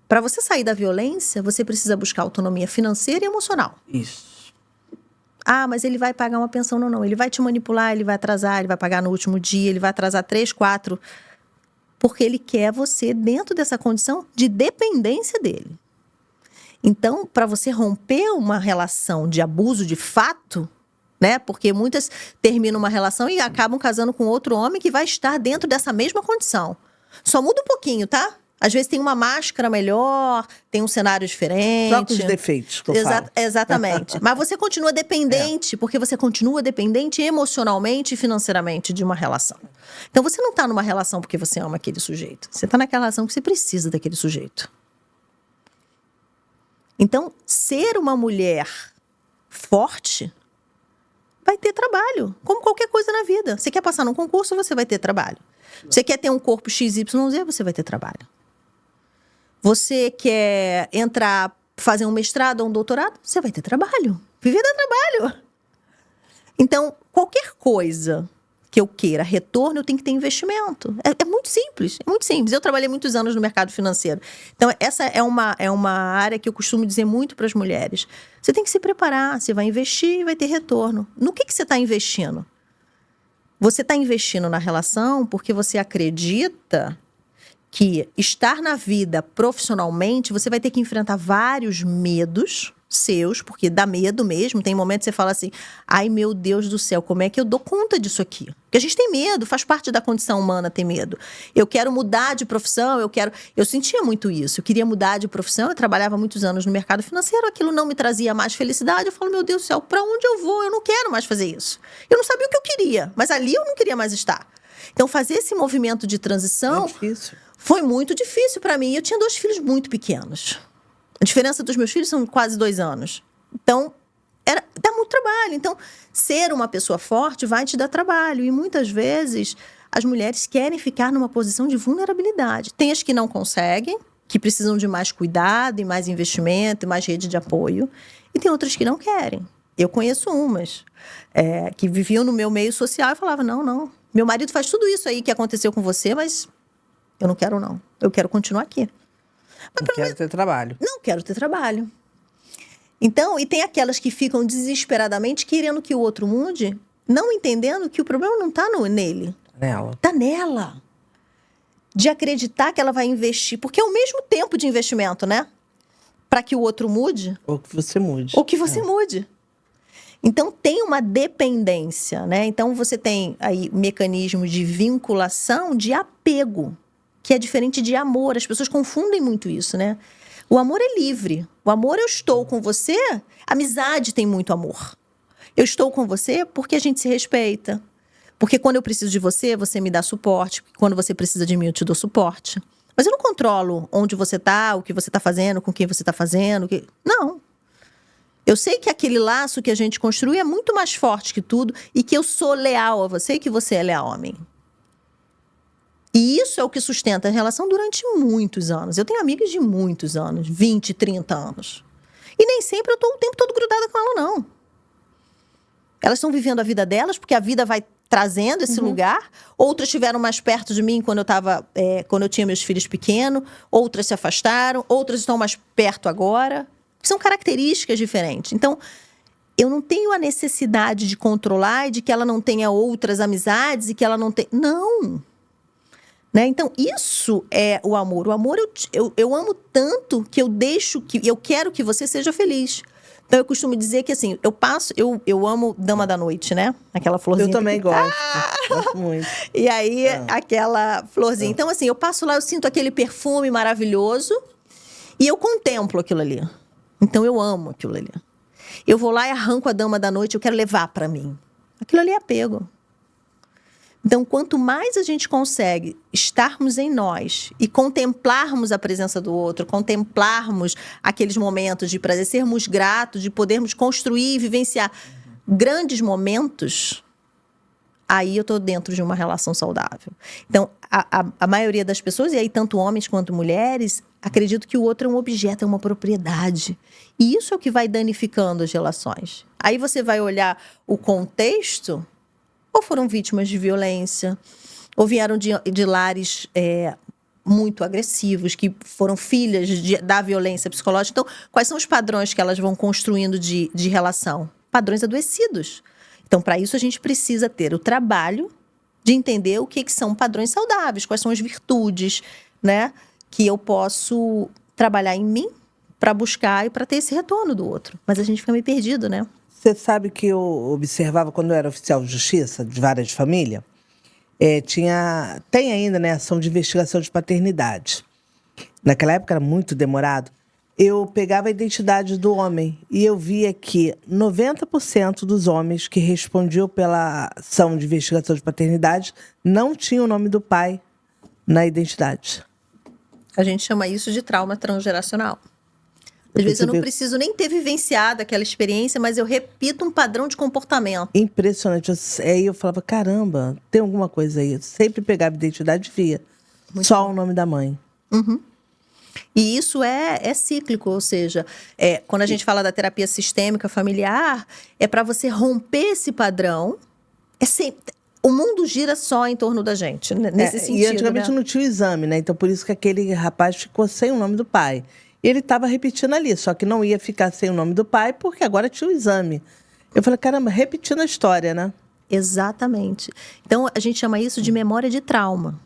para você sair da violência, você precisa buscar autonomia financeira e emocional. Isso. Ah, mas ele vai pagar uma pensão. Não. Ele vai te manipular, ele vai atrasar, ele vai pagar no último dia, ele vai atrasar 3, 4. Porque ele quer você dentro dessa condição de dependência dele. Então, para você romper uma relação de abuso de fato, né? Porque muitas terminam uma relação e acabam casando com outro homem que vai estar dentro dessa mesma condição. Só muda um pouquinho, tá? Às vezes tem uma máscara melhor, tem um cenário diferente. Troca os defeitos que eu falo. Exatamente. Mas você continua dependente, porque você continua dependente emocionalmente e financeiramente de uma relação. Então, você não está numa relação porque você ama aquele sujeito. Você está naquela relação porque você precisa daquele sujeito. Então, ser uma mulher forte vai ter trabalho, como qualquer coisa na vida. Você quer passar num concurso, você vai ter trabalho. Você quer ter um corpo XYZ, você vai ter trabalho. Você quer fazer um mestrado ou um doutorado, você vai ter trabalho. Viver dá trabalho. Então, qualquer coisa que eu queira retorno, eu tenho que ter investimento. É muito simples, é muito simples. Eu trabalhei muitos anos no mercado financeiro. Então, essa é uma área que eu costumo dizer muito para as mulheres. Você tem que se preparar, você vai investir e vai ter retorno. No que você está investindo? Você está investindo na relação porque você acredita que estar na vida profissionalmente, você vai ter que enfrentar vários medos seus, porque dá medo mesmo. Tem momentos que você fala assim, ai meu Deus do céu, como é que eu dou conta disso aqui? Porque a gente tem medo, faz parte da condição humana ter medo. Eu quero mudar de profissão, eu sentia muito isso, eu queria mudar de profissão, eu trabalhava muitos anos no mercado financeiro, aquilo não me trazia mais felicidade, eu falo, meu Deus do céu, pra onde eu vou? Eu não quero mais fazer isso. Eu não sabia o que eu queria, mas ali eu não queria mais estar. Então fazer esse movimento de transição foi muito difícil pra mim. Eu tinha 2 filhos muito pequenos. A diferença dos meus filhos são quase 2 anos. Então, dá muito trabalho. Então, ser uma pessoa forte vai te dar trabalho. E muitas vezes, as mulheres querem ficar numa posição de vulnerabilidade. Tem as que não conseguem, que precisam de mais cuidado, e mais investimento, e mais rede de apoio. E tem outras que não querem. Eu conheço umas que viviam no meu meio social e falavam, não, meu marido faz tudo isso aí que aconteceu com você, mas eu não quero não. Eu quero continuar aqui. Não quero ter trabalho. Não quero ter trabalho. Então, e tem aquelas que ficam desesperadamente querendo que o outro mude, não entendendo que o problema não está nele. Nela. Está nela. De acreditar que ela vai investir, porque é o mesmo tempo de investimento, né? Para que o outro mude. Ou que você mude. Ou que você mude. Então, tem uma dependência, né? Então, você tem aí mecanismo de vinculação, de apego, que é diferente de amor. As pessoas confundem muito isso, né? O amor é livre. O amor, eu estou com você. Amizade tem muito amor. Eu estou com você porque a gente se respeita. Porque quando eu preciso de você, você me dá suporte. Quando você precisa de mim, eu te dou suporte. Mas eu não controlo onde você está, o que você está fazendo, com quem você está fazendo. Não. Eu sei que aquele laço que a gente construi é muito mais forte que tudo e que eu sou leal a você e que você é leal a mim. E isso é o que sustenta a relação durante muitos anos. Eu tenho amigas de muitos anos, 20, 30 anos. E nem sempre eu estou o tempo todo grudada com ela, não. Elas estão vivendo a vida delas, porque a vida vai trazendo esse lugar. Outras estiveram mais perto de mim quando eu tinha meus filhos pequenos. Outras se afastaram. Outras estão mais perto agora. São características diferentes. Então, eu não tenho a necessidade de controlar e de que ela não tenha outras amizades e que ela não tenha... Não! Né? Então, isso é o amor. O amor, eu amo tanto que eu quero que você seja feliz. Então, eu costumo dizer que, assim, eu amo Dama da Noite, né? Aquela florzinha. Eu também gosto. Gosto muito. E aí, aquela florzinha. Então, assim, eu passo lá, eu sinto aquele perfume maravilhoso e eu contemplo aquilo ali. Então, eu amo aquilo ali. Eu vou lá e arranco a Dama da Noite, eu quero levar para mim. Aquilo ali é apego. Então, quanto mais a gente consegue estarmos em nós e contemplarmos a presença do outro, contemplarmos aqueles momentos de prazer, sermos gratos, de podermos construir e vivenciar grandes momentos, aí eu estou dentro de uma relação saudável. Então, a maioria das pessoas, e aí tanto homens quanto mulheres, acreditam que o outro é um objeto, é uma propriedade. E isso é o que vai danificando as relações. Aí você vai olhar o contexto... ou foram vítimas de violência, ou vieram de lares muito agressivos, que foram filhas da violência psicológica. Então, quais são os padrões que elas vão construindo de relação? Padrões adoecidos. Então, para isso, a gente precisa ter o trabalho de entender o que são padrões saudáveis, quais são as virtudes, né, que eu posso trabalhar em mim para buscar e para ter esse retorno do outro. Mas a gente fica meio perdido, né? Você sabe que eu observava quando eu era oficial de justiça, de vara de família, tem ainda, né, ação de investigação de paternidade. Naquela época era muito demorado. Eu pegava a identidade do homem e eu via que 90% dos homens que respondiam pela ação de investigação de paternidade não tinham o nome do pai na identidade. A gente chama isso de trauma transgeracional. Às vezes eu não preciso nem ter vivenciado aquela experiência, mas eu repito um padrão de comportamento. Impressionante. Aí eu falava, caramba, tem alguma coisa aí. Eu sempre pegava a identidade e via. Só o nome da mãe. Uhum. E isso é cíclico, ou seja, quando a gente fala da terapia sistêmica familiar, é para você romper esse padrão. O mundo gira só em torno da gente, nesse sentido. E antigamente, né, não tinha o exame, né? Então, por isso que aquele rapaz ficou sem o nome do pai. Ele estava repetindo ali, só que não ia ficar sem o nome do pai, porque agora tinha o exame. Eu falei, caramba, repetindo a história, né? Exatamente. Então, a gente chama isso de memória de trauma.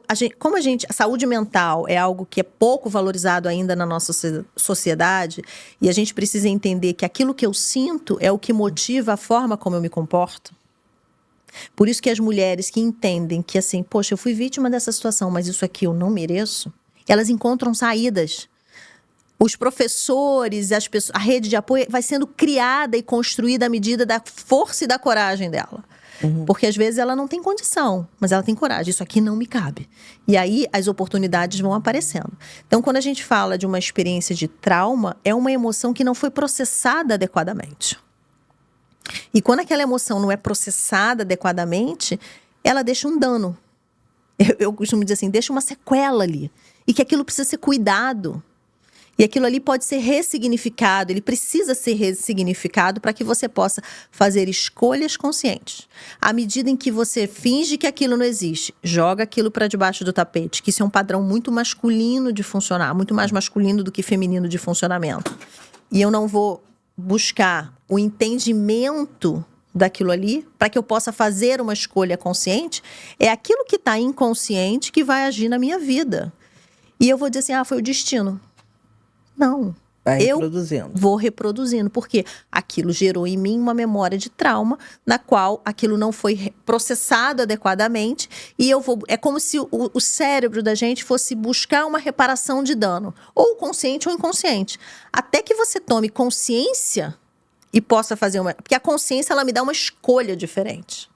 A saúde mental é algo que é pouco valorizado ainda na nossa sociedade, e a gente precisa entender que aquilo que eu sinto é o que motiva a forma como eu me comporto. Por isso que as mulheres que entendem que, assim, poxa, eu fui vítima dessa situação, mas isso aqui eu não mereço, elas encontram saídas. Os professores, a rede de apoio vai sendo criada e construída à medida da força e da coragem dela. Uhum. Porque às vezes ela não tem condição, mas ela tem coragem. Isso aqui não me cabe. E aí as oportunidades vão aparecendo. Então, quando a gente fala de uma experiência de trauma, é uma emoção que não foi processada adequadamente. E quando aquela emoção não é processada adequadamente, ela deixa um dano. Eu costumo dizer assim, deixa uma sequela ali. E que aquilo precisa ser cuidado. E aquilo ali pode ser ressignificado, ele precisa ser ressignificado para que você possa fazer escolhas conscientes. À medida em que você finge que aquilo não existe, joga aquilo para debaixo do tapete, que isso é um padrão muito masculino de funcionar, muito mais masculino do que feminino de funcionamento. E eu não vou buscar o entendimento daquilo ali para que eu possa fazer uma escolha consciente, é aquilo que está inconsciente que vai agir na minha vida. E eu vou dizer assim, foi o destino. Não. Vai Eu reproduzindo. vou reproduzindo, porque aquilo gerou em mim uma memória de trauma, na qual aquilo não foi processado adequadamente, e eu vou. É como se o cérebro da gente fosse buscar uma reparação de dano, ou consciente ou inconsciente. Até que você tome consciência e possa fazer uma. Porque a consciência, ela me dá uma escolha diferente.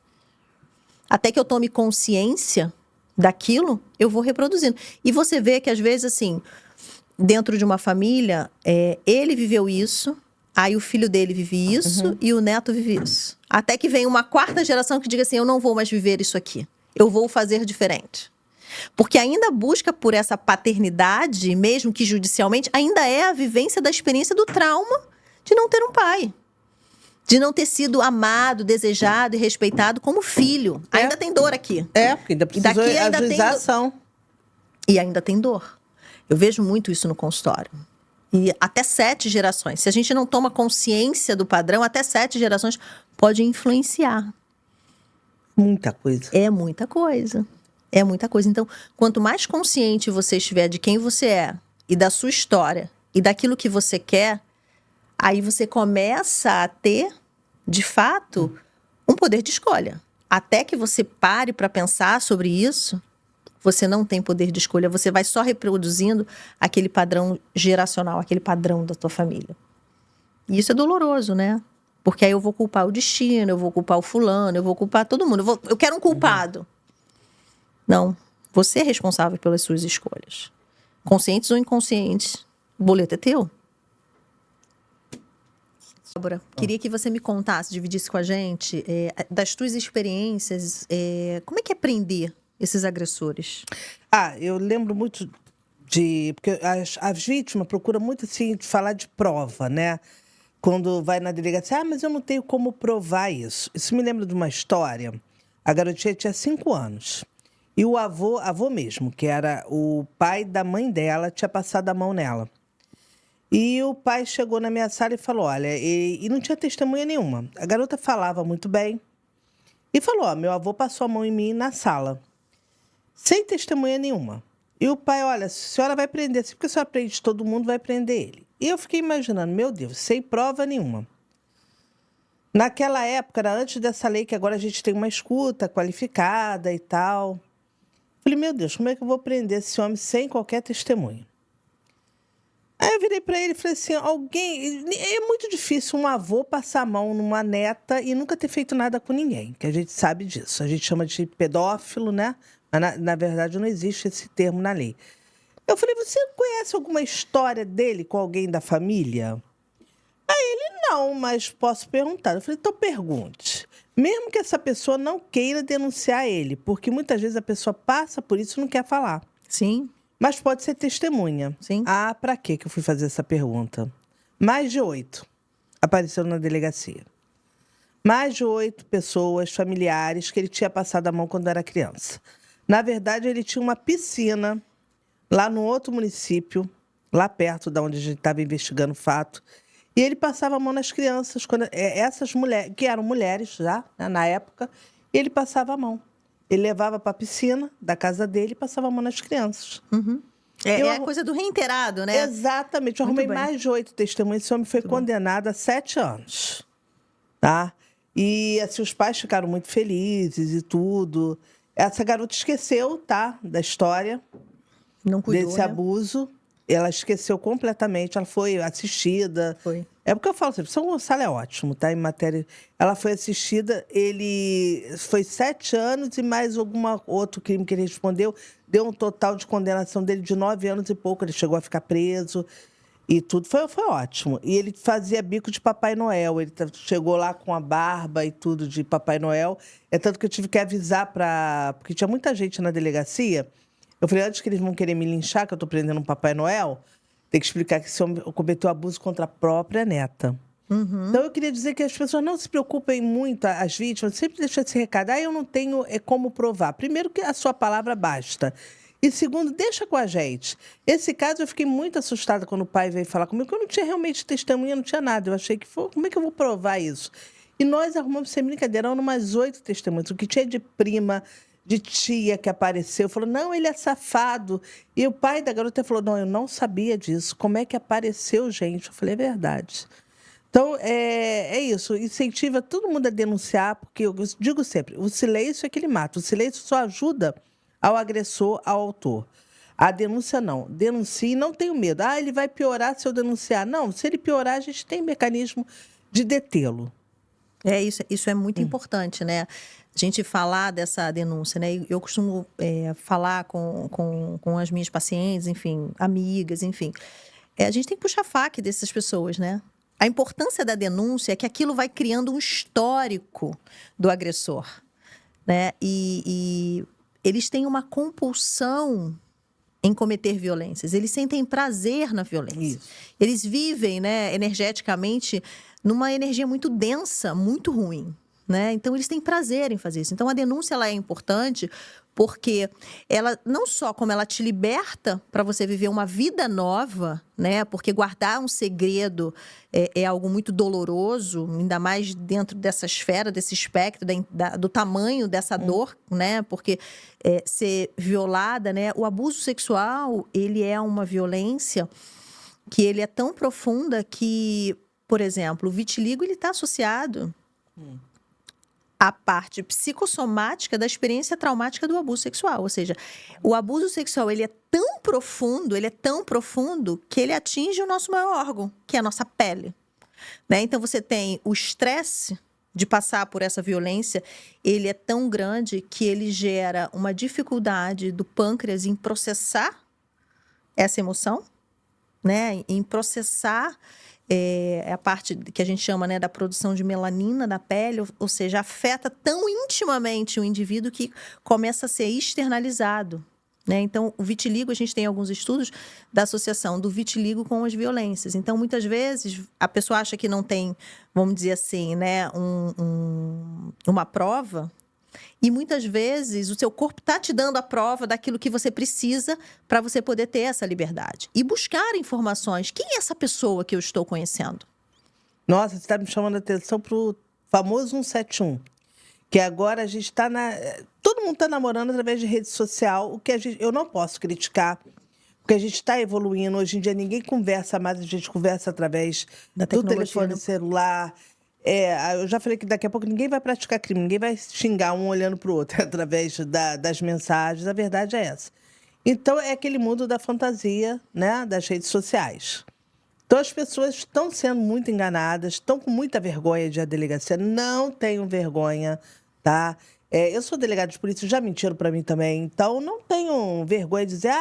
Até que eu tome consciência daquilo, eu vou reproduzindo. E você vê que, às vezes, assim, dentro de uma família, ele viveu isso, aí o filho dele vive isso e o neto vive isso. Até que vem uma quarta geração que diga assim, eu não vou mais viver isso aqui. Eu vou fazer diferente. Porque ainda busca por essa paternidade, mesmo que judicialmente, ainda é a vivência da experiência do trauma de não ter um pai. De não ter sido amado, desejado e respeitado como filho. Ainda tem dor aqui. Porque ainda precisa ajuizar a ação. E ainda tem dor. Eu vejo muito isso no consultório. E até 7 gerações. Se a gente não toma consciência do padrão, até 7 gerações pode influenciar. Muita coisa. É muita coisa. É muita coisa. Então, quanto mais consciente você estiver de quem você é, e da sua história, e daquilo que você quer, aí você começa a ter, de fato, um poder de escolha. Até que você pare para pensar sobre isso, você não tem poder de escolha, você vai só reproduzindo aquele padrão geracional, aquele padrão da tua família. E isso é doloroso, né? Porque aí eu vou culpar o destino, eu vou culpar o fulano, eu vou culpar todo mundo. Eu quero um culpado. Não, você é responsável pelas suas escolhas. Conscientes ou inconscientes, o boleto é teu. Débora, queria que você me contasse, dividisse com a gente, das tuas experiências, como é que é prender esses agressores? Eu lembro muito porque as vítimas procuram muito, assim, falar de prova, né? Quando vai na delegacia, mas eu não tenho como provar isso. Isso me lembra de uma história. A garotinha tinha 5 anos. E o avô mesmo, que era o pai da mãe dela, tinha passado a mão nela. E o pai chegou na minha sala e falou, olha, e não tinha testemunha nenhuma. A garota falava muito bem. E falou, meu avô passou a mão em mim na sala. Sem testemunha nenhuma. E o pai, olha, a senhora vai prender, porque a senhora prende todo mundo, vai prender ele. E eu fiquei imaginando, meu Deus, sem prova nenhuma. Naquela época, era antes dessa lei, que agora a gente tem uma escuta qualificada e tal. Falei, meu Deus, como é que eu vou prender esse homem sem qualquer testemunha? Aí eu virei para ele e falei assim, é muito difícil um avô passar a mão numa neta e nunca ter feito nada com ninguém, que a gente sabe disso. A gente chama de pedófilo, né? Mas, na verdade, não existe esse termo na lei. Eu falei, você conhece alguma história dele com alguém da família? Aí ele, não, mas posso perguntar. Eu falei, então pergunte. Mesmo que essa pessoa não queira denunciar ele, porque muitas vezes a pessoa passa por isso e não quer falar. Sim. Mas pode ser testemunha. Sim. Pra que eu fui fazer essa pergunta? Mais de 8 apareceram na delegacia. Mais de 8 pessoas, familiares, que ele tinha passado a mão quando era criança. Na verdade, ele tinha uma piscina lá no outro município, lá perto de onde a gente estava investigando o fato. E ele passava a mão nas crianças, essas mulheres, que eram mulheres já, né, na época, ele passava a mão. Ele levava para a piscina da casa dele e passava a mão nas crianças. Uhum. É a coisa do reiterado, né? Exatamente. Eu arrumei mais de 8 testemunhas. Esse homem foi condenado a 7 anos. Tá? E assim, os pais ficaram muito felizes e tudo. Essa garota esqueceu, tá? Da história. Não cuidou, desse abuso. Ela esqueceu completamente. Ela foi assistida. Foi. É porque eu falo sempre, São Gonçalo é ótimo, tá? Em matéria. Ela foi assistida, ele foi 7 anos e mais outro crime que ele respondeu. Deu um total de condenação dele de 9 anos e pouco. Ele chegou a ficar preso e tudo. Foi ótimo. E ele fazia bico de Papai Noel. Ele chegou lá com a barba e tudo de Papai Noel. É tanto que eu tive que avisar porque tinha muita gente na delegacia. Eu falei, antes que eles vão querer me linchar, que eu tô prendendo um Papai Noel, Tem que explicar que esse homem cometeu abuso contra a própria neta. Então, eu queria dizer que as pessoas não se preocupem muito, as vítimas, sempre deixam esse recado. Eu não tenho como provar. Primeiro, que a sua palavra basta. E segundo, deixa com a gente. Esse caso, eu fiquei muito assustada quando o pai veio falar comigo, porque eu não tinha realmente testemunha, não tinha nada. Eu achei que, como é que eu vou provar isso? E nós arrumamos, sem brincadeira, umas 8 testemunhas. O que tinha de prima, de tia que apareceu, falou, não, ele é safado. E o pai da garota falou, não, eu não sabia disso. Como é que apareceu, gente? Eu falei, é verdade. Então, é isso. Incentiva todo mundo a denunciar, porque eu digo sempre, o silêncio é que ele mata. O silêncio só ajuda ao agressor, ao autor. A denúncia não. Denuncie e não tenha medo. Ele vai piorar se eu denunciar. Não, se ele piorar, a gente tem mecanismo de detê-lo. Isso é muito importante, né? A gente falar dessa denúncia, né? Eu costumo falar com as minhas pacientes, enfim, amigas, enfim. A gente tem que puxar faca dessas pessoas, né? A importância da denúncia é que aquilo vai criando um histórico do agressor, né? E eles têm uma compulsão em cometer violências. Eles sentem prazer na violência. Isso. Eles vivem, né, energeticamente numa energia muito densa, muito ruim, né? Então eles têm prazer em fazer isso. Então a denúncia ela é importante porque ela não só como ela te liberta para você viver uma vida nova, né? Porque guardar um segredo é algo muito doloroso, ainda mais dentro dessa esfera, desse espectro, do tamanho dessa dor, né? Porque ser violada, né? O abuso sexual, ele é uma violência que ele é tão profunda que, por exemplo, o vitiligo ele está associado a parte psicossomática da experiência traumática do abuso sexual. Ou seja, o abuso sexual ele é tão profundo que ele atinge o nosso maior órgão, que é a nossa pele. Né? Então, você tem o estresse de passar por essa violência, ele é tão grande que ele gera uma dificuldade do pâncreas em processar essa emoção, né? Em processar a parte que a gente chama, né, da produção de melanina na pele, ou seja, afeta tão intimamente o indivíduo que começa a ser externalizado. Né? Então, o vitiligo, a gente tem alguns estudos da associação do vitiligo com as violências. Então, muitas vezes, a pessoa acha que não tem, vamos dizer assim, né, uma prova. E muitas vezes o seu corpo está te dando a prova daquilo que você precisa para você poder ter essa liberdade. E buscar informações. Quem é essa pessoa que eu estou conhecendo? Nossa, você está me chamando a atenção para o famoso 171. Que agora a gente está todo mundo está namorando através de rede social, o que eu não posso criticar, porque a gente está evoluindo. Hoje em dia ninguém conversa mais, a gente conversa através do telefone celular. Eu já falei que daqui a pouco ninguém vai praticar crime, ninguém vai xingar um olhando para o outro através das mensagens. A verdade é essa. Então, é aquele mundo da fantasia, né, das redes sociais. Então, as pessoas estão sendo muito enganadas, estão com muita vergonha de ir à delegacia. Não tenham vergonha, tá? Eu sou delegada de polícia, já mentiram para mim também. Então, não tenham vergonha de dizer,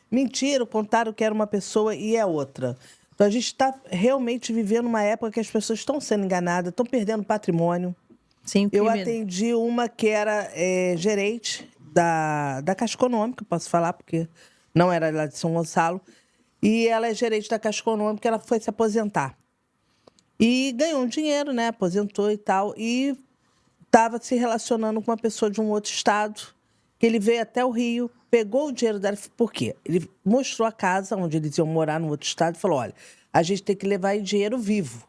mentiram, contaram que era uma pessoa e é outra. Então, a gente está realmente vivendo uma época que as pessoas estão sendo enganadas, estão perdendo patrimônio. Sim, eu atendi uma que era gerente da Caixa Econômica, posso falar, porque não era lá de São Gonçalo. E ela é gerente da Caixa Econômica, ela foi se aposentar. E ganhou um dinheiro, né? Aposentou e tal. E estava se relacionando com uma pessoa de um outro estado, que ele veio até o Rio, pegou o dinheiro dela. Por quê? Ele mostrou a casa onde eles iam morar no outro estado e falou, olha, a gente tem que levar dinheiro vivo.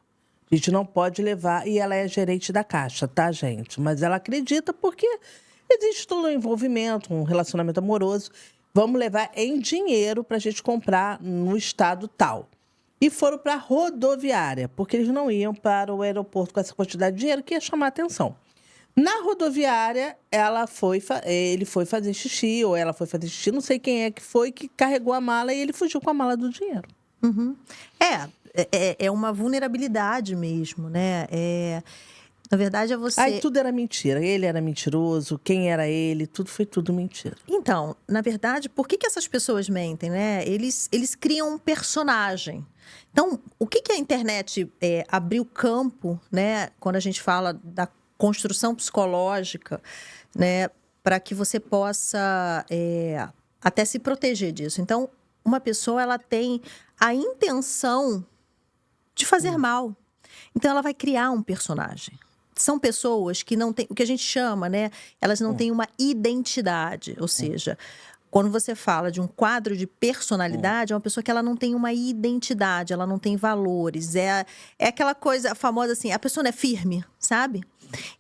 A gente não pode levar. E ela é gerente da Caixa, tá, gente? Mas ela acredita porque existe todo um envolvimento, um relacionamento amoroso. Vamos levar em dinheiro para a gente comprar no estado tal. E foram para a rodoviária, porque eles não iam para o aeroporto com essa quantidade de dinheiro que ia chamar a atenção. Na rodoviária, ele foi fazer xixi, ou ela foi fazer xixi, não sei quem é que foi, que carregou a mala e ele fugiu com a mala do dinheiro. Uhum. É uma vulnerabilidade mesmo, né? Na verdade, é você... Tudo era mentira. Ele era mentiroso, quem era ele, foi tudo mentira. Então, na verdade, por que essas pessoas mentem, né? Eles criam um personagem. Então, o que a internet abriu campo, né? Quando a gente fala da construção psicológica, né? Para que você possa até se proteger disso. Então, uma pessoa ela tem a intenção de fazer mal. Então, ela vai criar um personagem. São pessoas que não têm, o que a gente chama, né? Elas não têm uma identidade. Ou seja, quando você fala de um quadro de personalidade, é uma pessoa que ela não tem uma identidade, ela não tem valores. É aquela coisa famosa assim, a pessoa não é firme, sabe?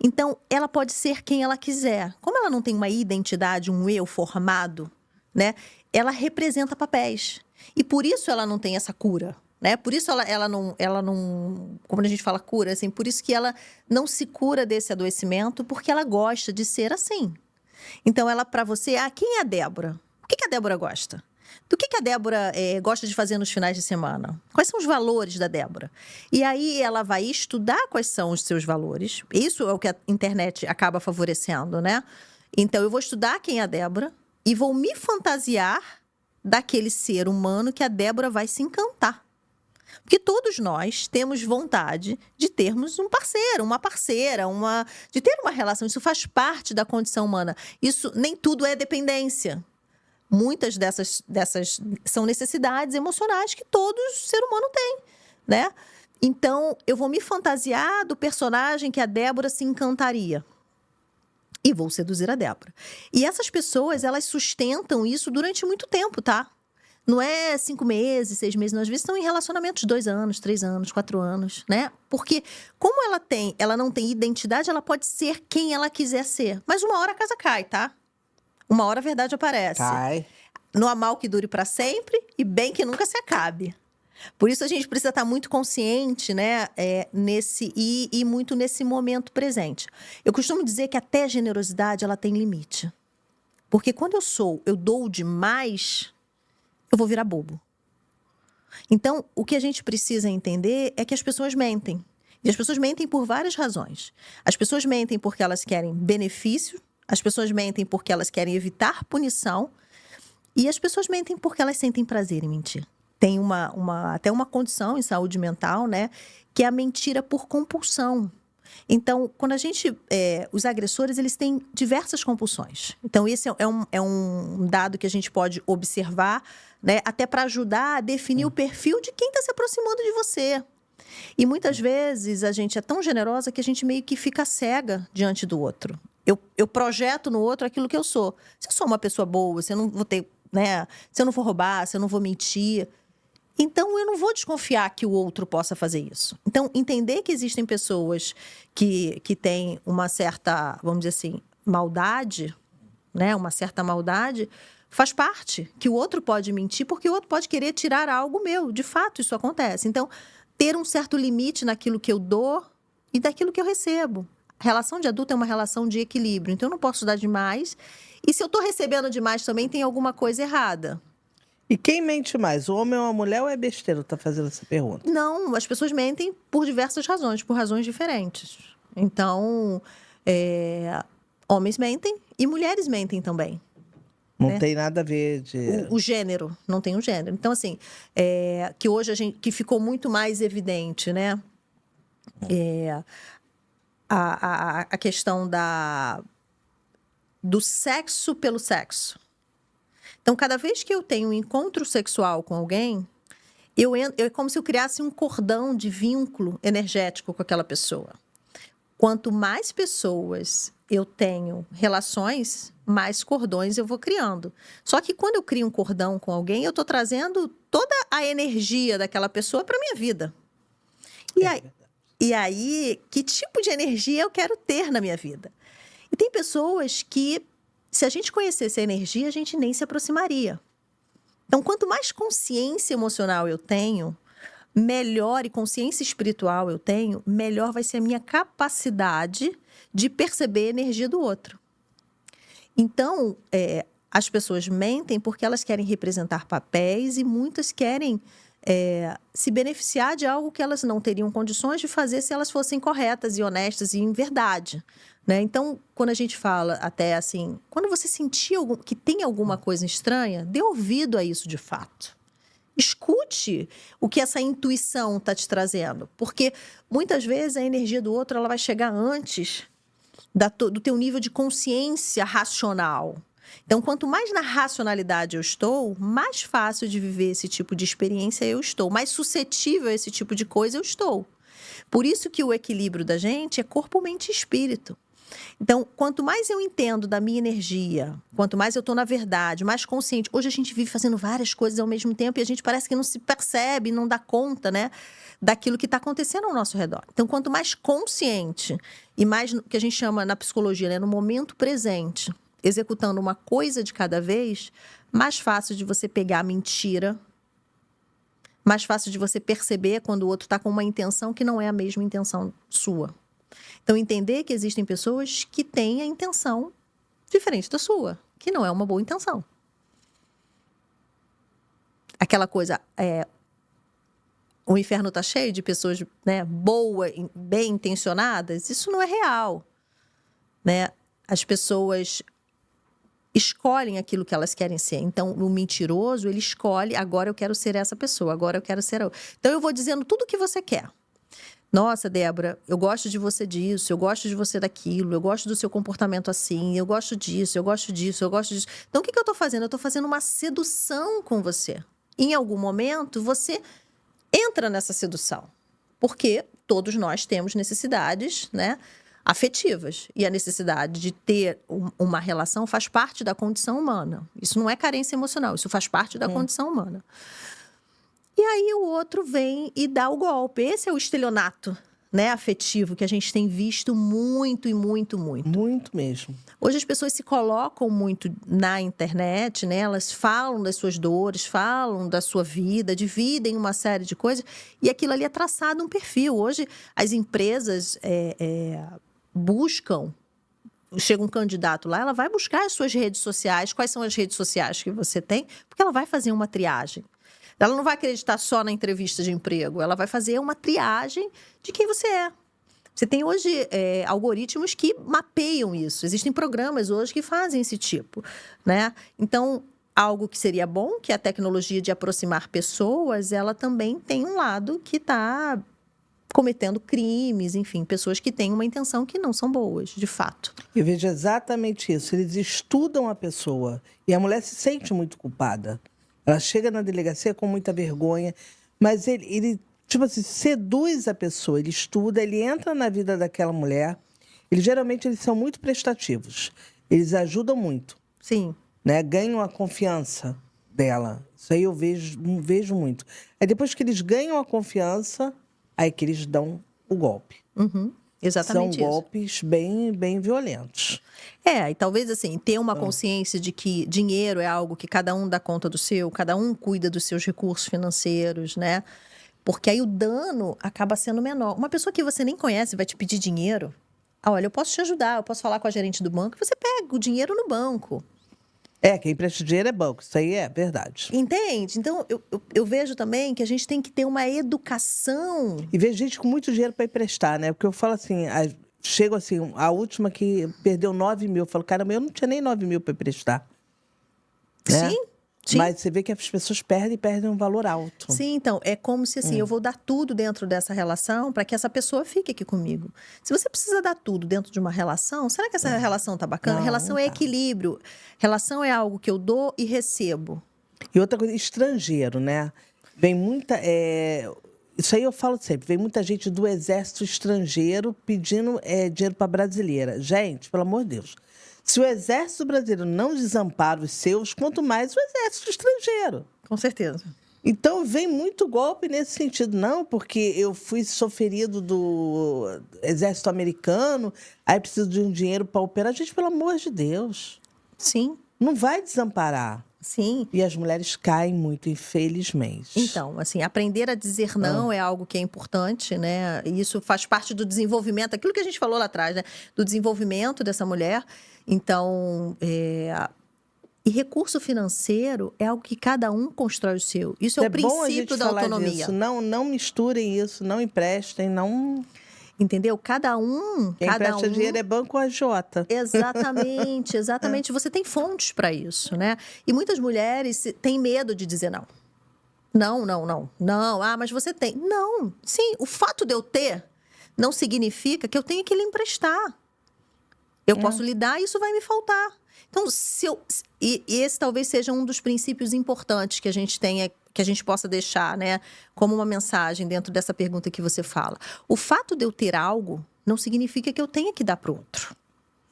Então, ela pode ser quem ela quiser. Como ela não tem uma identidade, um eu formado, né? Ela representa papéis. E por isso ela não tem essa cura, né? Por isso ela não, como a gente fala cura, assim, por isso que ela não se cura desse adoecimento, porque ela gosta de ser assim. Então, ela para você, quem é a Débora? O que a Débora gosta? Do que a Débora gosta de fazer nos finais de semana? Quais são os valores da Débora? E aí ela vai estudar quais são os seus valores. Isso é o que a internet acaba favorecendo, né? Então, eu vou estudar quem é a Débora e vou me fantasiar daquele ser humano que a Débora vai se encantar. Porque todos nós temos vontade de termos um parceiro, uma parceira, de ter uma relação. Isso faz parte da condição humana. Isso nem tudo é dependência. Muitas dessas são necessidades emocionais que todo ser humano tem, né? Então, eu vou me fantasiar do personagem que a Débora se encantaria. E vou seduzir a Débora. E essas pessoas, elas sustentam isso durante muito tempo, tá? Não é 5 meses, 6 meses, não. Às vezes estão em relacionamentos de 2 anos, 3 anos, 4 anos, né? Porque como ela não tem identidade, ela pode ser quem ela quiser ser. Mas uma hora a casa cai, tá? Uma hora a verdade aparece. Cai. Não há mal que dure para sempre e bem que nunca se acabe. Por isso a gente precisa estar muito consciente, né? E muito nesse momento presente. Eu costumo dizer que até a generosidade ela tem limite. Porque quando eu dou demais, eu vou virar bobo. Então, o que a gente precisa entender é que as pessoas mentem. E as pessoas mentem por várias razões. As pessoas mentem porque elas querem benefício, as pessoas mentem porque elas querem evitar punição, e as pessoas mentem porque elas sentem prazer em mentir. Tem até uma condição em saúde mental, né? Que é a mentira por compulsão. Então, quando a gente... os agressores, eles têm diversas compulsões. Então, esse é um dado que a gente pode observar, né? Até para ajudar a definir o perfil de quem está se aproximando de você. E muitas vezes a gente é tão generosa que a gente meio que fica cega diante do outro. Eu projeto no outro aquilo que eu sou. Se eu sou uma pessoa boa, se eu não vou ter... né? Se eu não for roubar, se eu não vou mentir... Então, eu não vou desconfiar que o outro possa fazer isso. Então, entender que existem pessoas que têm uma certa, vamos dizer assim, maldade, né? Uma certa maldade, faz parte. Que o outro pode mentir porque o outro pode querer tirar algo meu. De fato, isso acontece. Então, ter um certo limite naquilo que eu dou e daquilo que eu recebo. A relação de adulto é uma relação de equilíbrio. Então, eu não posso dar demais. E se eu estou recebendo demais também, tem alguma coisa errada. E quem mente mais, o homem ou a mulher, ou é besteira tá fazendo essa pergunta? Não, as pessoas mentem por diversas razões, por razões diferentes. Então, homens mentem e mulheres mentem também. Não né? tem nada a ver de... O gênero, não tem um gênero. Então, assim, que hoje que ficou muito mais evidente, né? A questão do sexo pelo sexo. Então, cada vez que eu tenho um encontro sexual com alguém, é como se eu criasse um cordão de vínculo energético com aquela pessoa. Quanto mais pessoas eu tenho relações, mais cordões eu vou criando. Só que quando eu crio um cordão com alguém, eu estou trazendo toda a energia daquela pessoa para minha vida. E aí, que tipo de energia eu quero ter na minha vida? E tem pessoas que, se a gente conhecesse a energia, a gente nem se aproximaria. Então, quanto mais consciência emocional eu tenho, melhor, e consciência espiritual eu tenho, melhor vai ser a minha capacidade de perceber a energia do outro. Então, as pessoas mentem porque elas querem representar papéis e muitas querem se beneficiar de algo que elas não teriam condições de fazer se elas fossem corretas e honestas e em verdade. Né? Então, quando a gente fala até assim, quando você sentir que tem alguma coisa estranha, dê ouvido a isso de fato. Escute o que essa intuição está te trazendo. Porque muitas vezes a energia do outro ela vai chegar antes do teu nível de consciência racional. Então, quanto mais na racionalidade eu estou, mais fácil de viver esse tipo de experiência eu estou, mais suscetível a esse tipo de coisa eu estou. Por isso que o equilíbrio da gente é corpo, mente e espírito. Então, quanto mais eu entendo da minha energia, quanto mais eu estou na verdade, mais consciente. Hoje a gente vive fazendo várias coisas ao mesmo tempo e a gente parece que não se percebe, não dá conta, né, daquilo que está acontecendo ao nosso redor. Então, quanto mais consciente e mais, o que a gente chama na psicologia, né, no momento presente, executando uma coisa de cada vez, mais fácil de você pegar a mentira, mais fácil de você perceber quando o outro está com uma intenção que não é a mesma intenção sua. Então, entender que existem pessoas que têm a intenção diferente da sua, que não é uma boa intenção. Aquela coisa, o inferno está cheio de pessoas, né, boas, bem intencionadas, isso não é real. Né? As pessoas escolhem aquilo que elas querem ser. Então, o mentiroso, ele escolhe, agora eu quero ser essa pessoa, agora eu quero ser outra. Então, eu vou dizendo tudo o que você quer. Nossa, Débora, eu gosto de você disso, eu gosto de você daquilo, eu gosto do seu comportamento assim, eu gosto disso, eu gosto disso, eu gosto disso. Então, o que eu estou fazendo? Eu estou fazendo uma sedução com você. Em algum momento, você entra nessa sedução. Porque todos nós temos necessidades, né, afetivas. E a necessidade de ter uma relação faz parte da condição humana. Isso não é carência emocional, isso faz parte da condição humana. E aí o outro vem e dá o golpe. Esse é o estelionato, né, afetivo que a gente tem visto muito e muito, muito. Muito mesmo. Hoje as pessoas se colocam muito na internet, né? Elas falam das suas dores, falam da sua vida, dividem uma série de coisas. E aquilo ali é traçado um perfil. Hoje as empresas buscam... Chega um candidato lá, ela vai buscar as suas redes sociais. Quais são as redes sociais que você tem? Porque ela vai fazer uma triagem. Ela não vai acreditar só na entrevista de emprego, ela vai fazer uma triagem de quem você é. Você tem hoje algoritmos que mapeiam isso. Existem programas hoje que fazem esse tipo, né? Então, algo que seria bom, que é a tecnologia de aproximar pessoas, ela também tem um lado que está cometendo crimes, enfim, pessoas que têm uma intenção que não são boas, de fato. Eu vejo exatamente isso. Eles estudam a pessoa e a mulher se sente muito culpada. Ela chega na delegacia com muita vergonha, mas ele tipo assim, seduz a pessoa, ele estuda, ele entra na vida daquela mulher. Geralmente eles são muito prestativos, eles ajudam muito. Sim. Né? Ganham a confiança dela. Isso aí eu vejo muito. Aí depois que eles ganham a confiança, aí que eles dão o golpe. Uhum. Exatamente São golpes bem, bem violentos. E talvez assim, ter uma consciência de que dinheiro é algo que cada um dá conta do seu, cada um cuida dos seus recursos financeiros, né? Porque aí o dano acaba sendo menor. Uma pessoa que você nem conhece vai te pedir dinheiro. Olha, eu posso te ajudar, eu posso falar com a gerente do banco, você pega o dinheiro no banco. Quem empresta dinheiro é banco, isso aí é verdade. Entende? Então, eu vejo também que a gente tem que ter uma educação. E vejo gente com muito dinheiro para emprestar, né? Porque eu falo assim, chego assim, a última que perdeu 9 mil, eu falo, caramba, eu não tinha nem 9 mil para emprestar. Né? Sim. Sim. Mas você vê que as pessoas perdem um valor alto. Sim, então, é como se assim, eu vou dar tudo dentro dessa relação para que essa pessoa fique aqui comigo. Se você precisa dar tudo dentro de uma relação, será que essa relação tá bacana? Não, Relação não é tá. equilíbrio. Relação é algo que eu dou e recebo. E outra coisa, estrangeiro, né? Vem muita... Isso aí eu falo sempre, vem muita gente do exército estrangeiro pedindo dinheiro para brasileira. Gente, pelo amor de Deus. Se o exército brasileiro não desampara os seus, quanto mais o exército estrangeiro. Com certeza. Então, vem muito golpe nesse sentido. Não, porque eu sou ferido do exército americano, aí preciso de um dinheiro para operar. Gente, pelo amor de Deus. Sim. Não vai desamparar. Sim. E as mulheres caem muito, infelizmente. Então, assim, aprender a dizer não é algo que é importante, né? E isso faz parte do desenvolvimento, aquilo que a gente falou lá atrás, né? Do desenvolvimento dessa mulher. Então, e recurso financeiro é algo que cada um constrói o seu. Isso é o bom a gente princípio da falar autonomia. disso. Não misturem isso, não emprestem, não... Entendeu? Cada um... Quem empresta dinheiro é banco ou agiota. Exatamente, exatamente. Você tem fontes para isso, né? E muitas mulheres têm medo de dizer não. Não. Não, mas você tem. Não, sim, o fato de eu ter não significa que eu tenho que lhe emprestar. Eu posso lhe dar e isso vai me faltar. Então, e esse talvez seja um dos princípios importantes que a gente tenha, que a gente possa deixar, né, como uma mensagem dentro dessa pergunta que você fala. O fato de eu ter algo não significa que eu tenha que dar para o outro.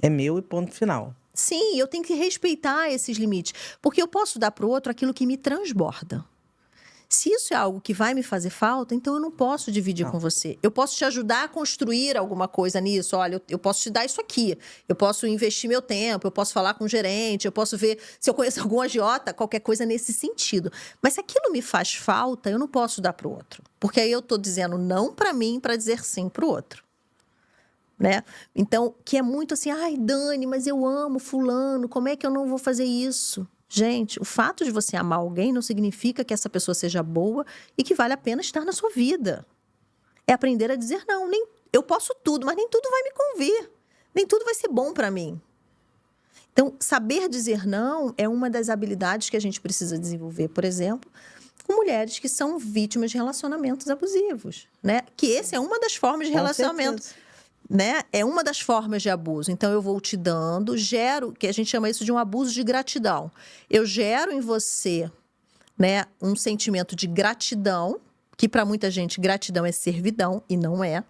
É meu e ponto final. Sim, eu tenho que respeitar esses limites, porque eu posso dar para o outro aquilo que me transborda. Se isso é algo que vai me fazer falta, então eu não posso dividir com você. Eu posso te ajudar a construir alguma coisa nisso. Olha, eu posso te dar isso aqui. Eu posso investir meu tempo, eu posso falar com o gerente, eu posso ver se eu conheço algum agiota, qualquer coisa nesse sentido. Mas se aquilo me faz falta, eu não posso dar para o outro. Porque aí eu estou dizendo não para mim para dizer sim para o outro. Né? Então, que é muito assim, ai, Dani, mas eu amo fulano, como é que eu não vou fazer isso? Gente, o fato de você amar alguém não significa que essa pessoa seja boa e que vale a pena estar na sua vida. É aprender a dizer não. Eu posso tudo, mas nem tudo vai me convir. Nem tudo vai ser bom para mim. Então, saber dizer não é uma das habilidades que a gente precisa desenvolver, por exemplo, com mulheres que são vítimas de relacionamentos abusivos, né? Que essa é uma das formas de Com relacionamento. certeza. Né? É uma das formas de abuso. Então, eu vou te dando, gero, que a gente chama isso de um abuso de gratidão. Eu gero em você, né, um sentimento de gratidão, que para muita gente gratidão é servidão, e não é.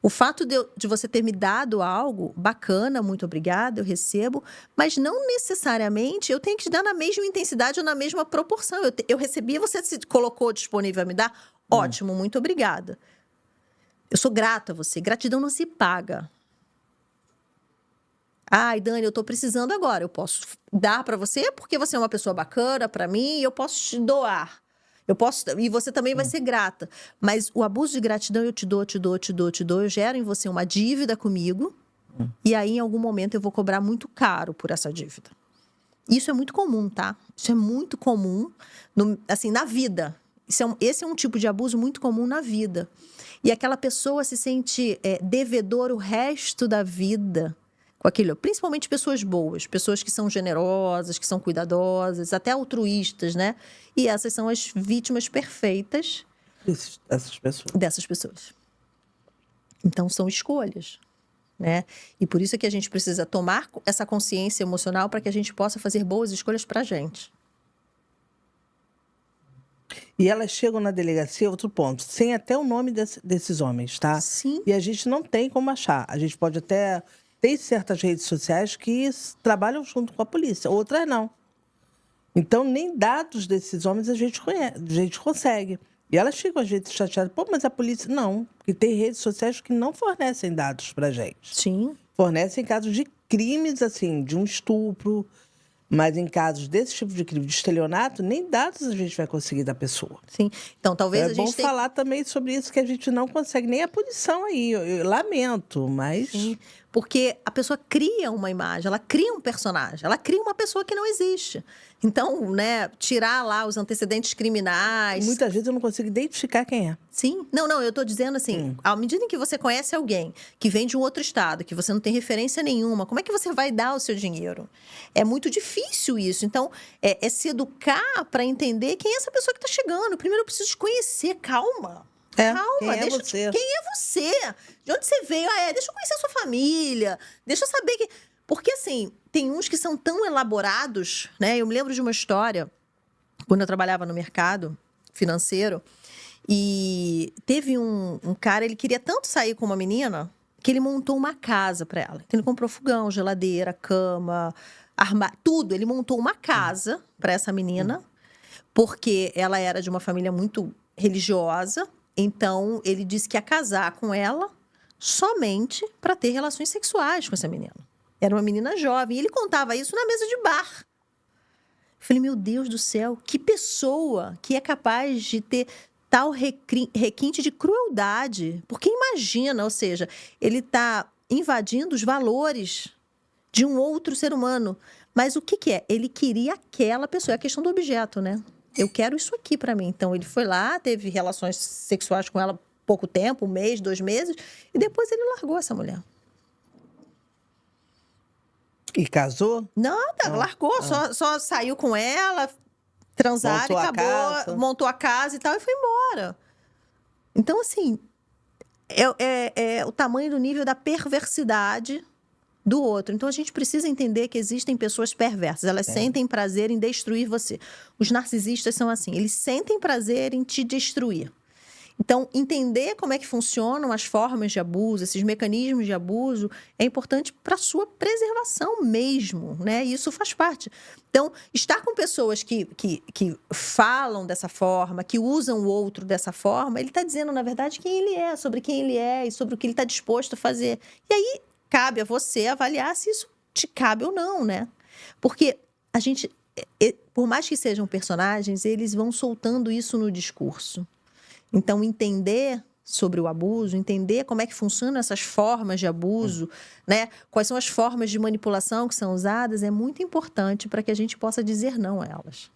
O fato de você ter me dado algo, bacana, muito obrigada, eu recebo, mas não necessariamente eu tenho que te dar na mesma intensidade ou na mesma proporção. Eu recebi, você se colocou disponível a me dar, ótimo, muito obrigada. Eu sou grata a você. Gratidão não se paga. Ai, Dani, eu tô precisando agora. Eu posso dar para você porque você é uma pessoa bacana para mim e eu posso te doar. E você também vai ser grata. Mas o abuso de gratidão eu te dou. Eu gero em você uma dívida comigo e aí em algum momento eu vou cobrar muito caro por essa dívida. Isso é muito comum, tá? Isso é muito comum, assim, na vida. Esse é um tipo de abuso muito comum na vida. E aquela pessoa se sente devedor o resto da vida com aquilo. Principalmente pessoas boas, pessoas que são generosas, que são cuidadosas, até altruístas, né? E essas são as vítimas perfeitas dessas pessoas. Então, são escolhas, né? E por isso é que a gente precisa tomar essa consciência emocional para que a gente possa fazer boas escolhas para a gente. E elas chegam na delegacia, outro ponto, sem até o nome desses homens, tá? Sim. E a gente não tem como achar. A gente pode até... Tem certas redes sociais que trabalham junto com a polícia, outras não. Então, nem dados desses homens a gente consegue. E elas ficam, às vezes, chateadas. Pô, mas a polícia... Não, porque tem redes sociais que não fornecem dados pra gente. Sim. Fornecem casos de crimes, assim, de um estupro... Mas em casos desse tipo de crime, de estelionato, nem dados a gente vai conseguir da pessoa. Sim. Então, talvez É a bom gente falar também sobre isso, que a gente não consegue, nem a punição aí. Eu lamento, mas... Sim, porque a pessoa cria uma imagem, ela cria um personagem, ela cria uma pessoa que não existe. Então, né, tirar lá os antecedentes criminais... Muitas vezes eu não consigo identificar quem é. Sim. Não, eu tô dizendo assim, à medida em que você conhece alguém que vem de um outro estado, que você não tem referência nenhuma, como é que você vai dar o seu dinheiro? É muito difícil isso. Então, é se educar para entender quem é essa pessoa que está chegando. Primeiro eu preciso te conhecer, calma. Calma, quem é você? Quem é você? De onde você veio? Deixa eu conhecer a sua família, deixa eu saber que... Porque, assim, tem uns que são tão elaborados, né? Eu me lembro de uma história, quando eu trabalhava no mercado financeiro, e teve um cara, ele queria tanto sair com uma menina, que ele montou uma casa para ela. Então, ele comprou fogão, geladeira, cama, armário, tudo. Ele montou uma casa para essa menina, porque ela era de uma família muito religiosa. Então, ele disse que ia casar com ela somente para ter relações sexuais com essa menina. Era uma menina jovem. E ele contava isso na mesa de bar. Eu falei, meu Deus do céu, que pessoa que é capaz de ter tal requinte de crueldade. Porque imagina, ou seja, ele está invadindo os valores de um outro ser humano. Mas o que é? Ele queria aquela pessoa. É a questão do objeto, né? Eu quero isso aqui para mim. Então, ele foi lá, teve relações sexuais com ela pouco tempo, 1 mês, 2 meses, e depois ele largou essa mulher. E casou? Nada, largou, só saiu com ela, transaram e acabou, montou a casa e tal, e foi embora. Então, assim, é o tamanho do nível da perversidade, do outro. Então a gente precisa entender que existem pessoas perversas, elas sentem prazer em destruir você. Os narcisistas são assim, eles sentem prazer em te destruir. Então, entender como é que funcionam as formas de abuso, esses mecanismos de abuso, é importante para a sua preservação mesmo, né? E isso faz parte. Então, estar com pessoas que falam dessa forma, que usam o outro dessa forma, ele está dizendo, na verdade, quem ele é, sobre quem ele é e sobre o que ele está disposto a fazer. E aí, cabe a você avaliar se isso te cabe ou não, né? Porque a gente, por mais que sejam personagens, eles vão soltando isso no discurso. Então, entender sobre o abuso, entender como é que funcionam essas formas de abuso, né? Quais são as formas de manipulação que são usadas, é muito importante para que a gente possa dizer não a elas.